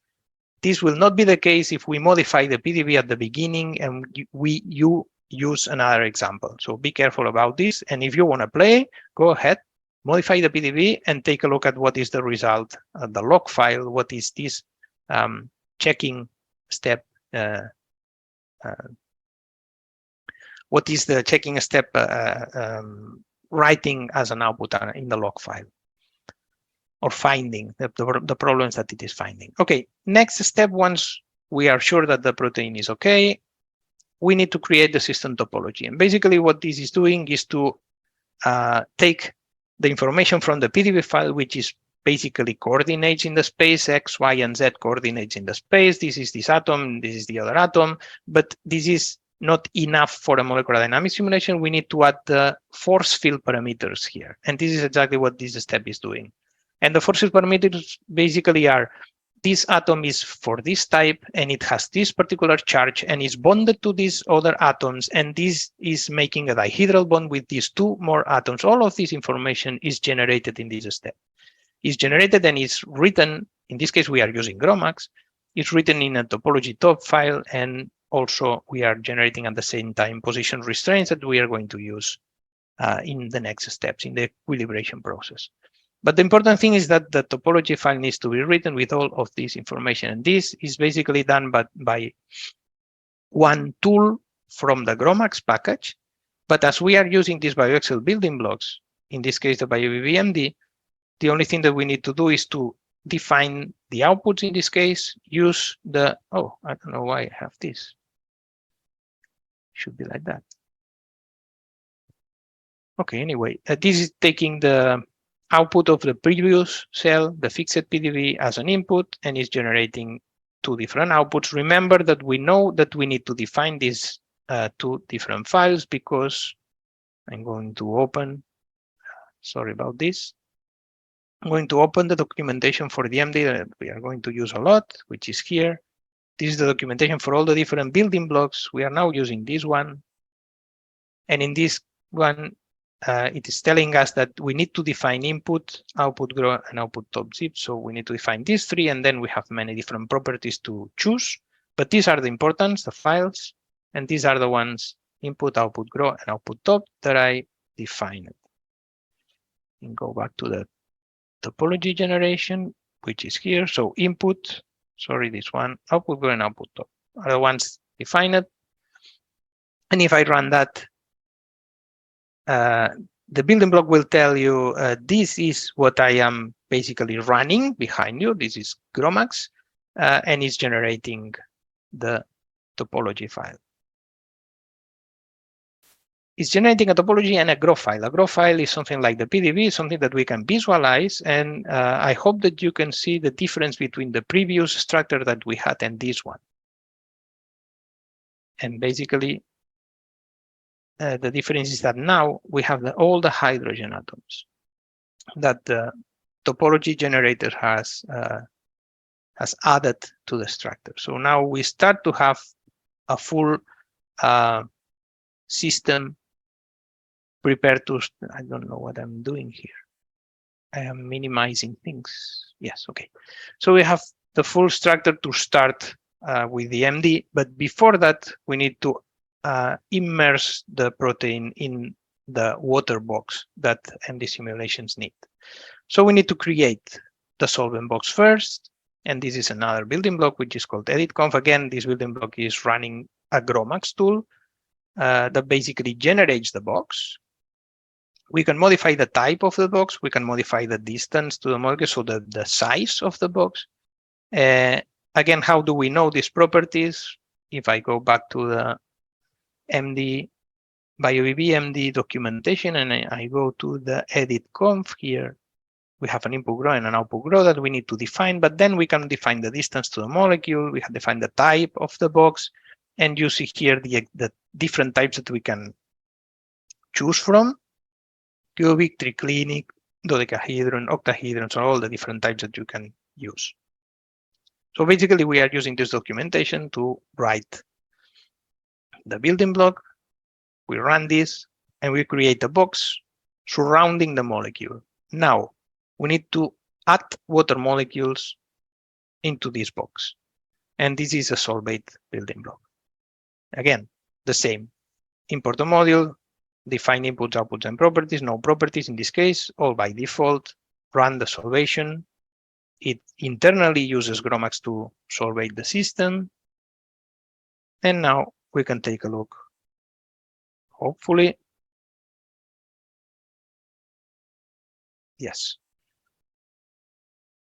This will not be the case if we modify the PDB at the beginning and you use another example. So be careful about this. And if you want to play, go ahead. Modify the PDB and take a look at what is the result, the log file, what is this checking step, what is the checking step writing as an output in the log file. or finding the problems that it is finding. Okay, next step, once we are sure that the protein is okay, we need to create the system topology. And basically what this is doing is to take the information from the PDV file, which is basically coordinates in the space, X, Y, and Z coordinates in the space. This is this atom, this is the other atom, but this is not enough for a molecular dynamics simulation. We need to add the force field parameters here. And this is exactly what this step is doing. And the force field parameters basically are, this atom is for this type and it has this particular charge and is bonded to these other atoms, and this is making a dihedral bond with these two more atoms. All of this information is generated in this step. Is generated and is written, in this case we are using GROMACS, it's written in a topology top file, and also we are generating at the same time position restraints that we are going to use in the next steps in the equilibration process. But the important thing is that the topology file needs to be written with all of this information. And this is basically done by one tool from the GROMACS package. But as we are using these BioXL building blocks, in this case, the BioBBMD, the only thing that we need to do is to define the outputs in this case, use the, oh, I don't know why I have this. Should be like that. Okay, anyway, this is taking the output of the previous cell, the fixed PDV, as an input, and is generating two different outputs. Remember that we know that we need to define these two different files, because I'm going to open, sorry about this. I'm going to open the documentation for the MD that we are going to use a lot, which is here. This is the documentation for all the different building blocks. We are now using this one. And in this one, it is telling us that we need to define input, output grow, and output top zip. So we need to define these three, and then we have many different properties to choose. But these are the important, the files, and these are the ones, input, output grow, and output top, that I defined. And go back to the topology generation, which is here. So input, sorry, this one, output grow and output top are the ones defined. And if I run that, the building block will tell you, this is what I am basically running behind you. This is GROMACS, and it's generating the topology file. It's generating a topology and a GRO file. A GRO file is something like the PDV, something that we can visualize. And I hope that you can see the difference between the previous structure that we had and this one. And basically, the difference is that now we have all the hydrogen atoms that the topology generator has added to the structure. So now we start to have a full system prepared to, I don't know what I'm doing here. I am minimizing things. Yes, okay. So we have the full structure to start with the MD, but before that, we need to immerse the protein in the water box that MD simulations need. So we need to create the solvent box first, and this is another building block, which is called editconf. Again, this building block is running a GROMACS tool that basically generates the box. We can modify the type of the box. We can modify the distance to the molecule, so the size of the box. Again, how do we know these properties? If I go back to the MD BioBBMD documentation and I go to the editconf here, we have an input grow and an output grow that we need to define, but then we can define the distance to the molecule. We have defined the type of the box, and you see here the different types that we can choose from: cubic, triclinic, dodecahedron, octahedron, so all the different types that you can use. So basically, we are using this documentation to write the building block. We run this, and we create a box surrounding the molecule. Now, we need to add water molecules into this box. And this is a solvate building block. Again, the same. Import a module, define inputs, outputs, and properties. No properties in this case, all by default. Run the solvation. It internally uses GROMACS to solvate the system. And now we can take a look. Hopefully. Yes.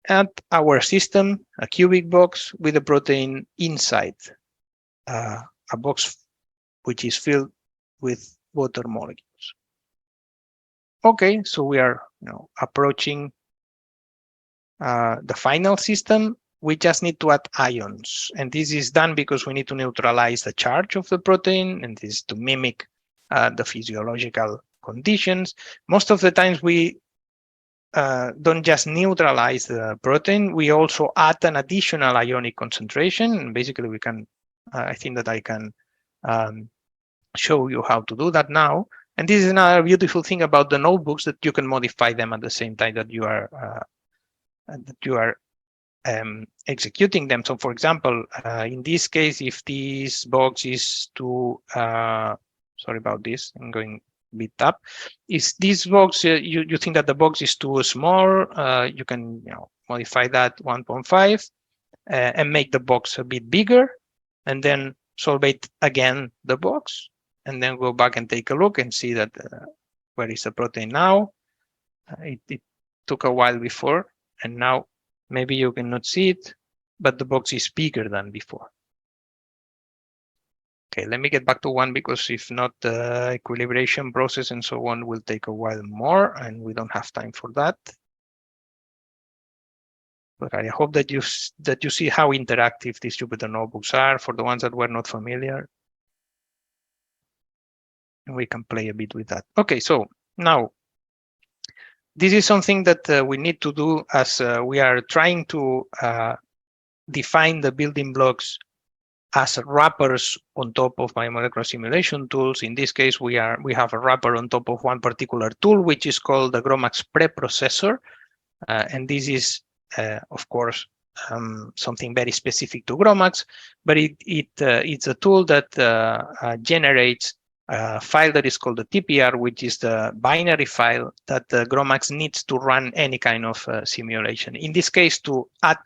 at our system, a cubic box with a protein inside, a box which is filled with water molecules. Okay, so we are approaching the final system. We just need to add ions, and this is done because we need to neutralize the charge of the protein, and this is to mimic the physiological conditions. Most of the times we don't just neutralize the protein, we also add an additional ionic concentration. And basically, we can, I think that I can show you how to do that now. And this is another beautiful thing about the notebooks, that you can modify them at the same time that you are executing them. So for example, in this case, if this box is too, sorry about this, I'm going a bit up. Is this box, you think that the box is too small, you can modify that 1.5 and make the box a bit bigger, and then solvate again the box, and then go back and take a look and see that where is the protein now. It took a while before, and now maybe you cannot see it, but the box is bigger than before. Okay, let me get back to 1, because if not, the equilibration process and so on will take a while more, and we don't have time for that. But I hope that you see how interactive these Jupyter notebooks are for the ones that were not familiar. And we can play a bit with that. Okay, so now this is something that we need to do as we are trying to define the building blocks as wrappers on top of biomolecular simulation tools. In this case, we have a wrapper on top of one particular tool, which is called the GROMACS preprocessor. And this is, of course, something very specific to GROMACS, but it's a tool that generates a file that is called the TPR, which is the binary file that GROMACS needs to run any kind of simulation. In this case, to add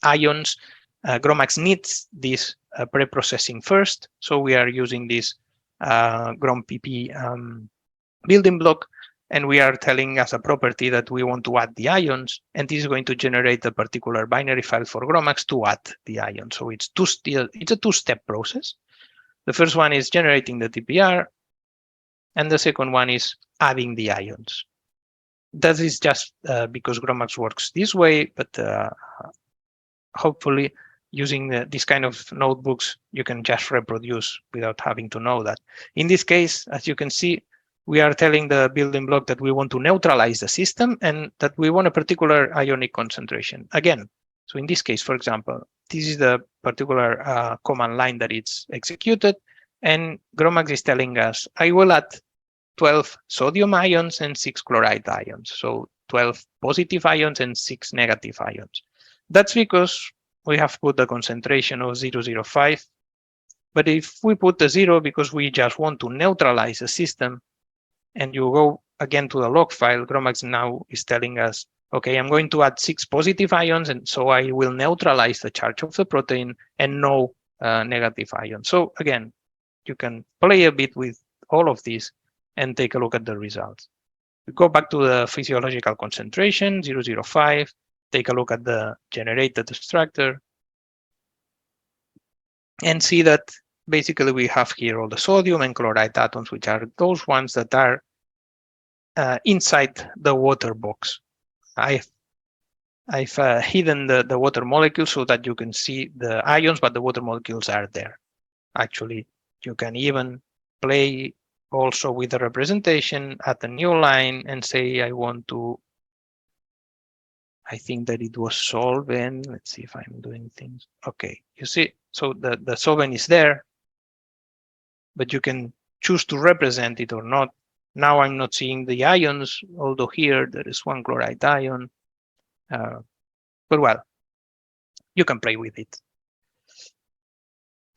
ions, GROMACS needs this pre-processing first. So we are using this GROM-PP building block, and we are telling as a property that we want to add the ions, and this is going to generate a particular binary file for GROMACS to add the ions. So it's a two-step process. The first one is generating the TPR, and the second one is adding the ions. That is just because GROMACS works this way, but hopefully using this kind of notebooks, you can just reproduce without having to know that. In this case, as you can see, we are telling the building block that we want to neutralize the system and that we want a particular ionic concentration. Again, so in this case, for example, this is the particular command line that it's executed, and GROMACS is telling us, I will add 12 sodium ions and 6 chloride ions. So 12 positive ions and 6 negative ions. That's because we have put the concentration of 0.05. But if we put the 0 because we just want to neutralize the system, and you go again to the log file, GROMACS now is telling us, okay, I'm going to add 6 positive ions, and so I will neutralize the charge of the protein and no negative ions. So again, you can play a bit with all of this and take a look at the results. We go back to the physiological concentration, 0.05, take a look at the generated structure, and see that basically we have here all the sodium and chloride atoms, which are those ones that are inside the water box. I've hidden the water molecules so that you can see the ions, but the water molecules are there. Actually, you can even play also with the representation at the new line and say, I want to, I think that it was solvent. Let's see if I'm doing things. Okay, you see, so the solvent is there, but you can choose to represent it or not. Now I'm not seeing the ions, although here there is one chloride ion. But well, you can play with it.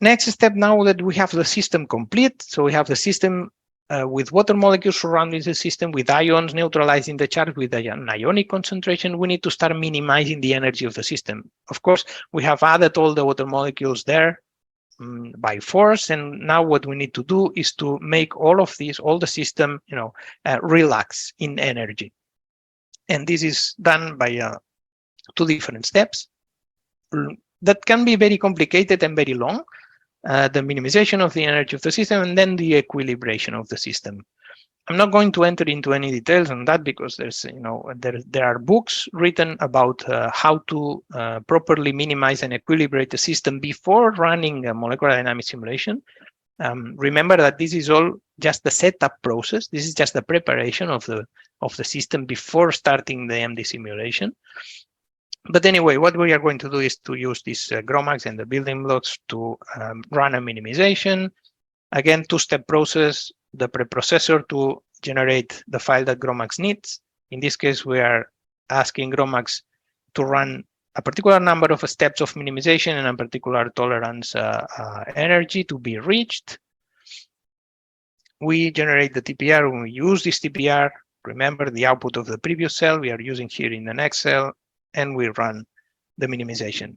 Next step, now that we have the system complete, so we have the system with water molecules surrounding the system, with ions neutralizing the charge with an ionic concentration, we need to start minimizing the energy of the system. Of course, we have added all the water molecules there by force, and now what we need to do is to make all of this, all the system, relax in energy. And this is done by two different steps that can be very complicated and very long. The minimization of the energy of the system and then the equilibration of the system. I'm not going to enter into any details on that because there's, there are books written about how to properly minimize and equilibrate the system before running a molecular dynamics simulation. Remember that this is all just the setup process. This is just the preparation of the system before starting the MD simulation. But anyway, what we are going to do is to use these GROMACS and the building blocks to run a minimization. Again, two-step process, the preprocessor to generate the file that GROMACS needs. In this case, we are asking GROMACS to run a particular number of steps of minimization and a particular tolerance energy to be reached. We generate the TPR when we use this TPR. Remember the output of the previous cell we are using here in the next cell, and we run the minimization.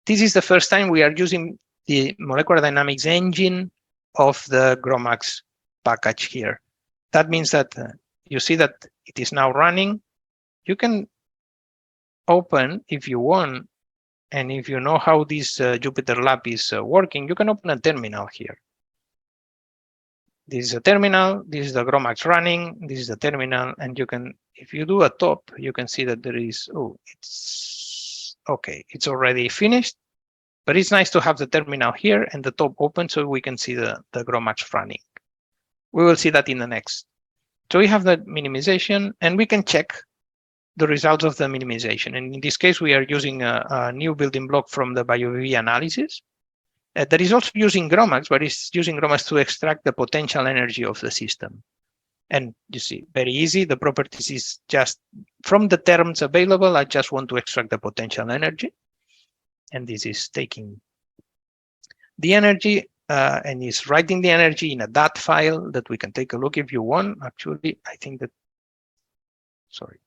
This is the first time we are using the molecular dynamics engine of the GROMACS package here. That means that you see that it is now running. You can open if you want, and if you know how this Jupyter Lab is working, you can open a terminal here. This is a terminal, this is the GROMACS running, this is the terminal, and you can, if you do a top, you can see that there is, it's okay, it's already finished, but it's nice to have the terminal here and the top open so we can see the GROMACS running. We will see that in the next. So we have the minimization and we can check the results of the minimization. And in this case, we are using a new building block from the BioVV analysis. That is also using GROMACS, but it's using GROMACS to extract the potential energy of the system. And you see, very easy. The properties is just from the terms available. I just want to extract the potential energy. And this is taking the energy and is writing the energy in a DAT file that we can take a look if you want. Actually, I think that, sorry,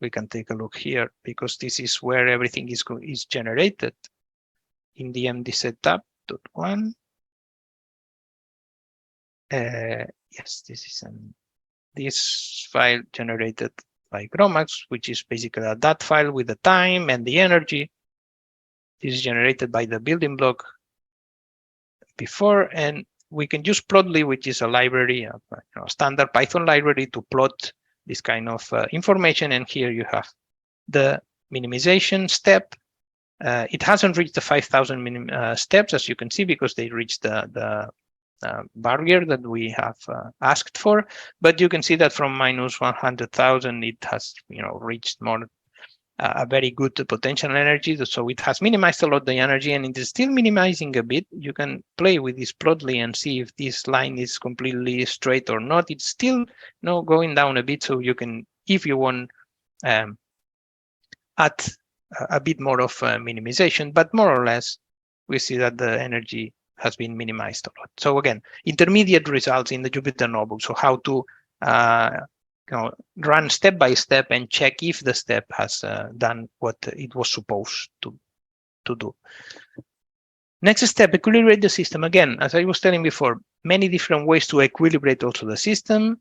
we can take a look here because this is where everything is generated. In the MD setup.1. Yes, this is this file generated by GROMACS, which is basically a DAT file with the time and the energy. This is generated by the building block before, and we can use Plotly, which is a library, a standard Python library to plot this kind of information. And here you have the minimization step. It hasn't reached the 5,000 steps, as you can see, because they reached the barrier that we have asked for. But you can see that from minus 100,000, it has reached more a very good potential energy. So it has minimized a lot the energy, and it is still minimizing a bit. You can play with this Plotly and see if this line is completely straight or not. It's still going down a bit, so you can, if you want, add a bit more of minimization, but more or less, we see that the energy has been minimized a lot. So again, intermediate results in the Jupyter Notebook. So how to run step by step and check if the step has done what it was supposed to do. Next step, equilibrate the system. Again, as I was telling before, many different ways to equilibrate also the system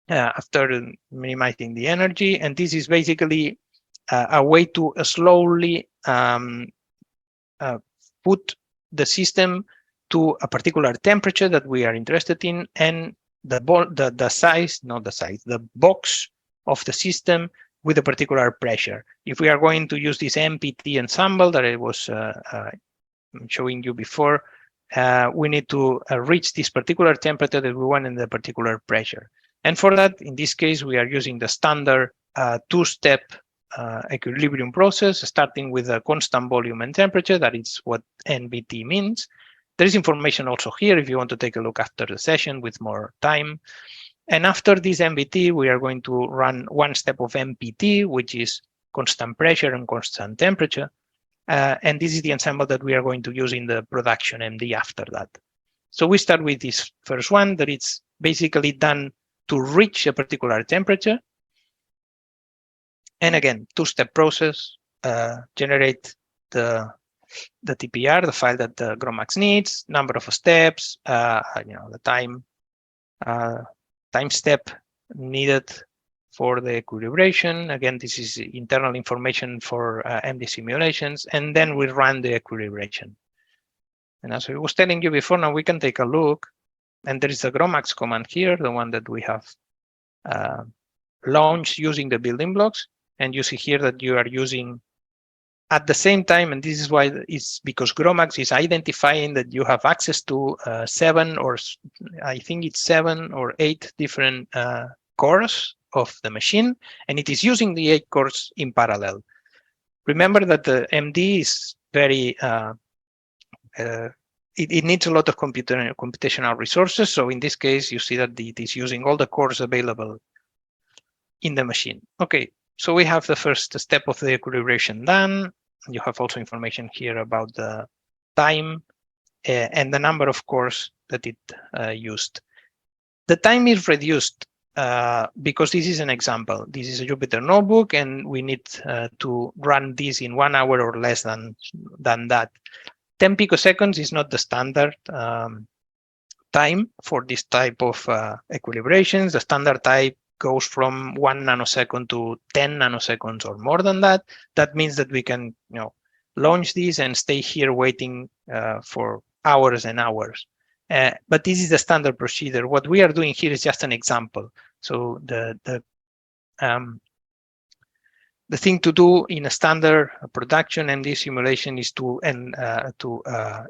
after minimizing the energy. And this is basically a way to slowly put the system to a particular temperature that we are interested in, and the size, not the size, the box of the system with a particular pressure. If we are going to use this MPT ensemble that I was showing you before, we need to reach this particular temperature that we want in the particular pressure. And for that, in this case, we are using the standard two-step equilibrium process, starting with a constant volume and temperature. That is what NBT means. There is information also here if you want to take a look after the session with more time. And after this MBT, we are going to run one step of MPT, which is constant pressure and constant temperature. And this is the ensemble that we are going to use in the production MD after that. So we start with this first one that it's basically done to reach a particular temperature. And again, two-step process, generate the TPR, the file that the GROMACS needs, number of steps, the time step needed for the equilibration. Again, this is internal information for MD simulations, and then we run the equilibration. And as I was telling you before, now we can take a look, and there is a GROMACS command here, the one that we have launched using the building blocks. And you see here that you are using at the same time, and this is why it's because GROMACS is identifying that you have access to 7 or I think it's 7 or 8 different cores of the machine, and it is using the 8 cores in parallel. Remember that the MD is very it needs a lot of computational resources. So in this case, you see that it is using all the cores available in the machine. Okay, so we have the first step of the equilibration done. You have also information here about the time and the number of cores that it used. The time is reduced because this is an example. This is a Jupyter notebook, and we need to run this in 1 hour or less than that. 10 picoseconds is not the standard time for this type of equilibrations. The standard type goes from 1 nanosecond to 10 nanoseconds or more than that. That means that we can, launch this and stay here waiting for hours and hours. But this is the standard procedure. What we are doing here is just an example. So the thing to do in a standard production MD simulation is to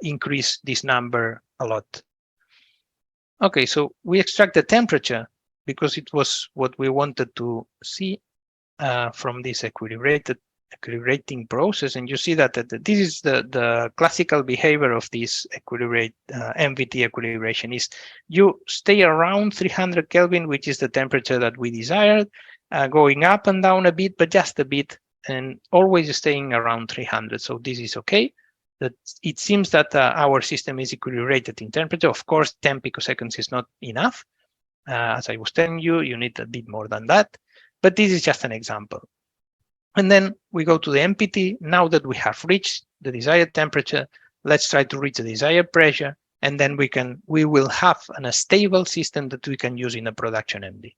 increase this number a lot. Okay, so we extract the temperature because it was what we wanted to see from this equilibrating process. And you see that this is the classical behavior of this MVT equilibration is you stay around 300 Kelvin, which is the temperature that we desired, going up and down a bit, but just a bit, and always staying around 300. So this is okay. That it seems that our system is equilibrated in temperature. Of course, 10 picoseconds is not enough. As I was telling you, you need a bit more than that. But this is just an example. And then we go to the MPT. Now that we have reached the desired temperature, let's try to reach the desired pressure, and then we will have a stable system that we can use in a production MD.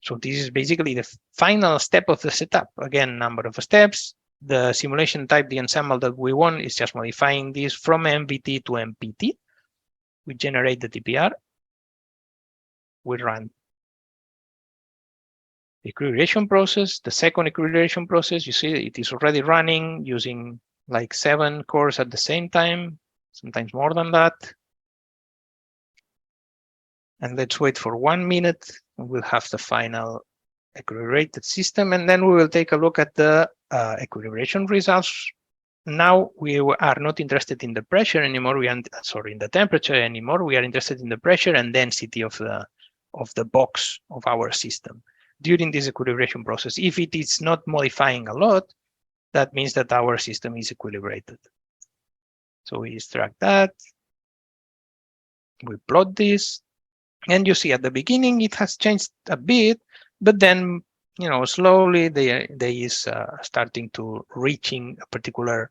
So this is basically the final step of the setup. Again, number of steps. The simulation type, the ensemble that we want is just modifying this from MVT to MPT. We generate the TPR. We run the equilibration process. The second equilibration process, you see it is already running using like 7 cores at the same time, sometimes more than that. And let's wait for 1 minute. We'll have the final equilibrated system, and then we will take a look at the equilibration results. Now we are not interested in the pressure anymore. In the temperature anymore. We are interested in the pressure and density of the box of our system during this equilibration process. If it is not modifying a lot, that means that our system is equilibrated. So we extract that. We plot this. And you see at the beginning, it has changed a bit, but then, slowly they is starting to reaching a particular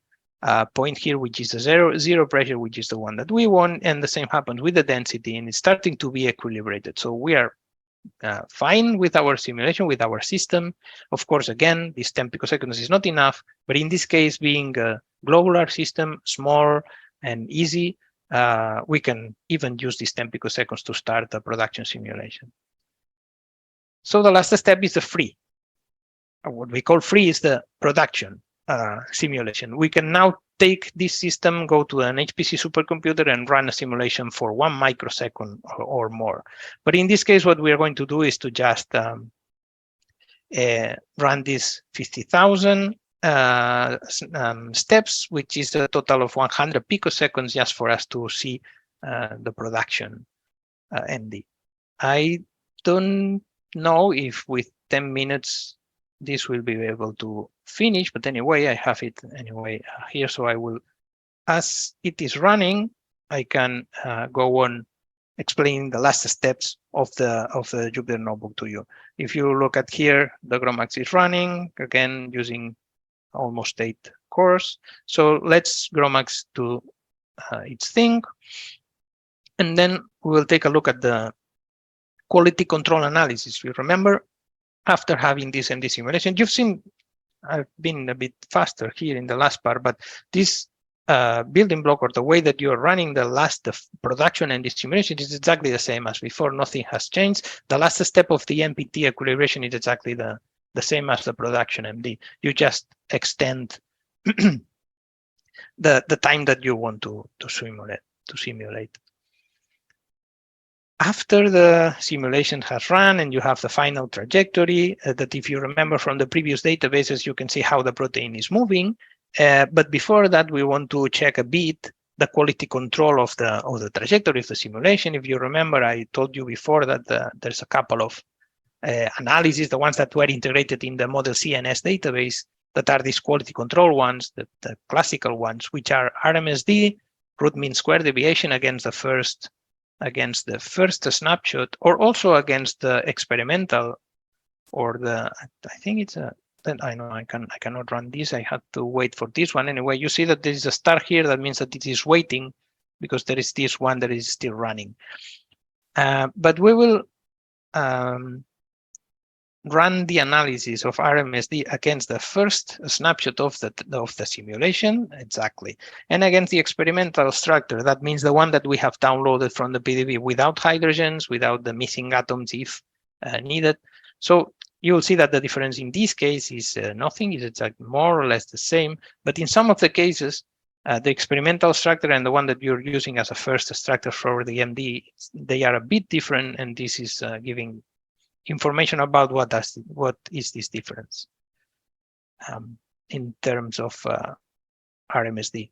point here, which is the zero pressure, which is the one that we want. And the same happens with the density, and it's starting to be equilibrated. So we are fine with our simulation, with our system. Of course, again, this 10 picoseconds is not enough, but in this case, being a globular system, small and easy, we can even use these 10 picoseconds to start the production simulation. So the last step is the free. What we call free is the production simulation. We can now take this system, go to an HPC supercomputer and run a simulation for 1 microsecond or more. But in this case, what we are going to do is to just run this 50,000 steps, which is a total of 100 picoseconds just for us to see the production MD. I don't know if with 10 minutes this will be able to finish, but anyway, I have it anyway here. So I will, as it is running, I can go on explaining the last steps of the Jupyter notebook to you. If you look at here, the GROMACS is running again using almost 8 cores. So let's GROMACS do its thing, and then we will take a look at the quality control analysis. You remember, after having this MD simulation, you've seen I've been a bit faster here in the last part, but this building block or the way that you're running the production and the simulation is exactly the same as before. Nothing has changed. The last step of the MPT equilibration is exactly the same as the production MD. You just extend the time that you want to simulate. After the simulation has run and you have the final trajectory, that if you remember from the previous databases, you can see how the protein is moving. But before that, we want to check a bit the quality control of the trajectory of the simulation. If you remember, I told you before that there's a couple of analyses, the ones that were integrated in the model CNS database, that are these quality control ones, the classical ones, which are RMSD, root mean square deviation against the first snapshot, or also against the experimental, or I think it's I know I cannot run this. I had to wait for this one. Anyway, you see that there is a star here. That means that it is waiting because there is this one that is still running. But we will run the analysis of RMSD against the first snapshot of the simulation, exactly, and against the experimental structure. That means the one that we have downloaded from the PDB without hydrogens, without the missing atoms if needed. So you will see that the difference in this case is nothing. It's more or less the same. But in some of the cases, the experimental structure and the one that you're using as a first structure for the MD, they are a bit different, and this is giving information about what is this difference in terms of RMSD.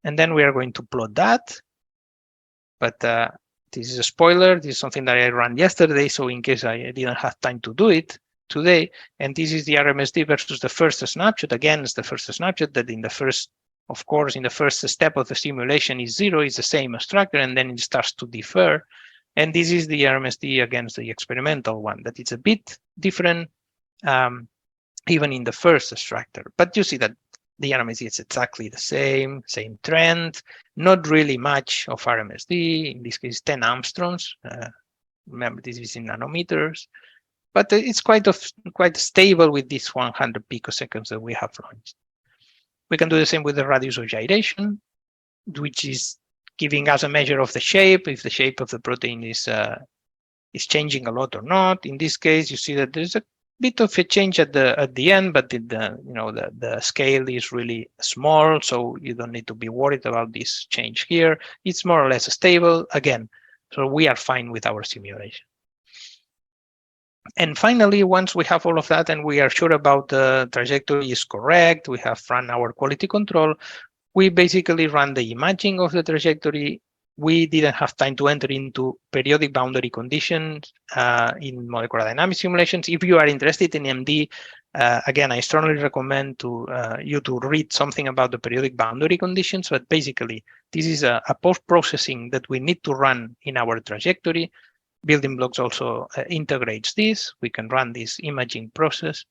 And then we are going to plot that. But this is a spoiler. This is something that I ran yesterday, so in case I didn't have time to do it today. And this is the RMSD versus the first snapshot. Again, it's the first snapshot that in the first, of course, in the first step of the simulation is 0, is the same structure, and then it starts to differ. And this is the RMSD against the experimental one, that it's a bit different even in the first structure. But you see that the RMSD is exactly the same trend, not really much of RMSD, in this case 10 angstroms. Remember, this is in nanometers, but it's quite stable with this 100 picoseconds that we have launched. We can do the same with the radius of gyration, which is giving us a measure of the shape, if the shape of the protein is changing a lot or not. In this case, you see that there's a bit of a change at the end, but the scale is really small, so you don't need to be worried about this change here. It's more or less stable again, so we are fine with our simulation. And finally, once we have all of that and we are sure about the trajectory is correct, we have run our quality control, we basically run the imaging of the trajectory. We didn't have time to enter into periodic boundary conditions in molecular dynamics simulations. If you are interested in MD, again, I strongly recommend you to read something about the periodic boundary conditions. But basically, this is a post-processing that we need to run in our trajectory. Building blocks also integrates this. We can run this imaging process.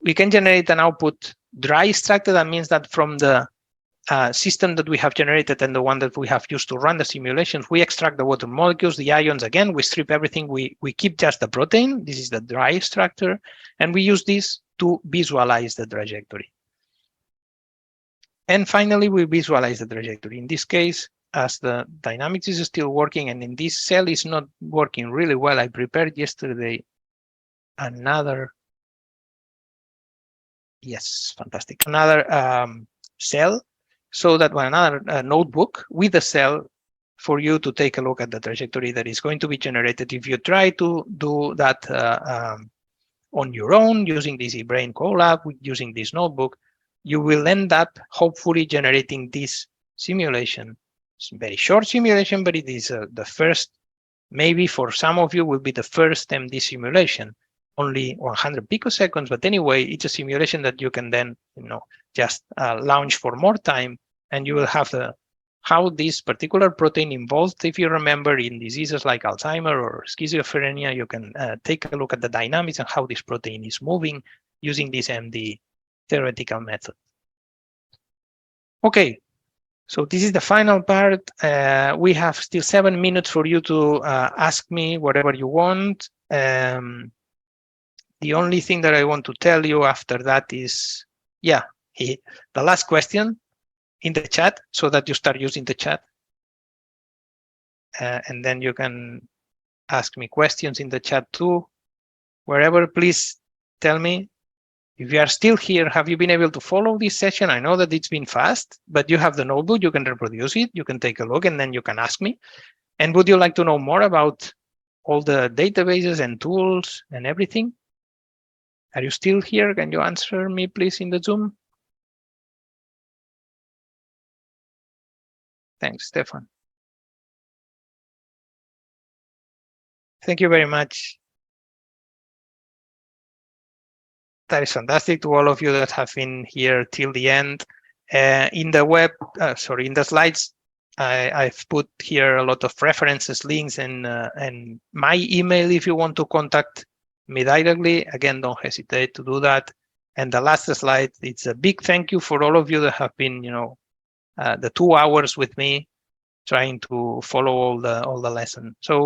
We can generate an output dry structure. That means that from the system that we have generated and the one that we have used to run the simulations, we extract the water molecules, the ions. Again, we strip everything. We keep just the protein. This is the dry structure. And we use this to visualize the trajectory. And finally, we visualize the trajectory. In this case, as the dynamics is still working and in this cell is not working really well, I prepared yesterday another, yes, fantastic, another cell, so that another notebook with a cell for you to take a look at the trajectory that is going to be generated. If you try to do that on your own using this eBrain Colab, using this notebook, you will end up hopefully generating this simulation. It's a very short simulation, but it is the first, maybe for some of you will be the first MD simulation, only 100 picoseconds. But anyway, it's a simulation that you can then, just launch for more time, and you will have how this particular protein involved. If you remember, in diseases like Alzheimer or schizophrenia, you can take a look at the dynamics and how this protein is moving using this MD theoretical method. Okay. So this is the final part. We have still 7 minutes for you to ask me whatever you want. The only thing that I want to tell you after that is, yeah, the last question in the chat, so that you start using the chat. And then you can ask me questions in the chat too. Wherever, please tell me. If you are still here, have you been able to follow this session? I know that it's been fast, but you have the notebook, you can reproduce it, you can take a look, and then you can ask me. And would you like to know more about all the databases and tools and everything? Are you still here? Can you answer me, please, in the Zoom? Thanks, Stefan. Thank you very much. That is fantastic to all of you that have been here till the end. In the slides, I've put here a lot of references, links, and my email if you want to contact me directly. Again, don't hesitate to do that. And the last slide, it's a big thank you for all of you that have been, the 2 hours with me trying to follow all the lesson. So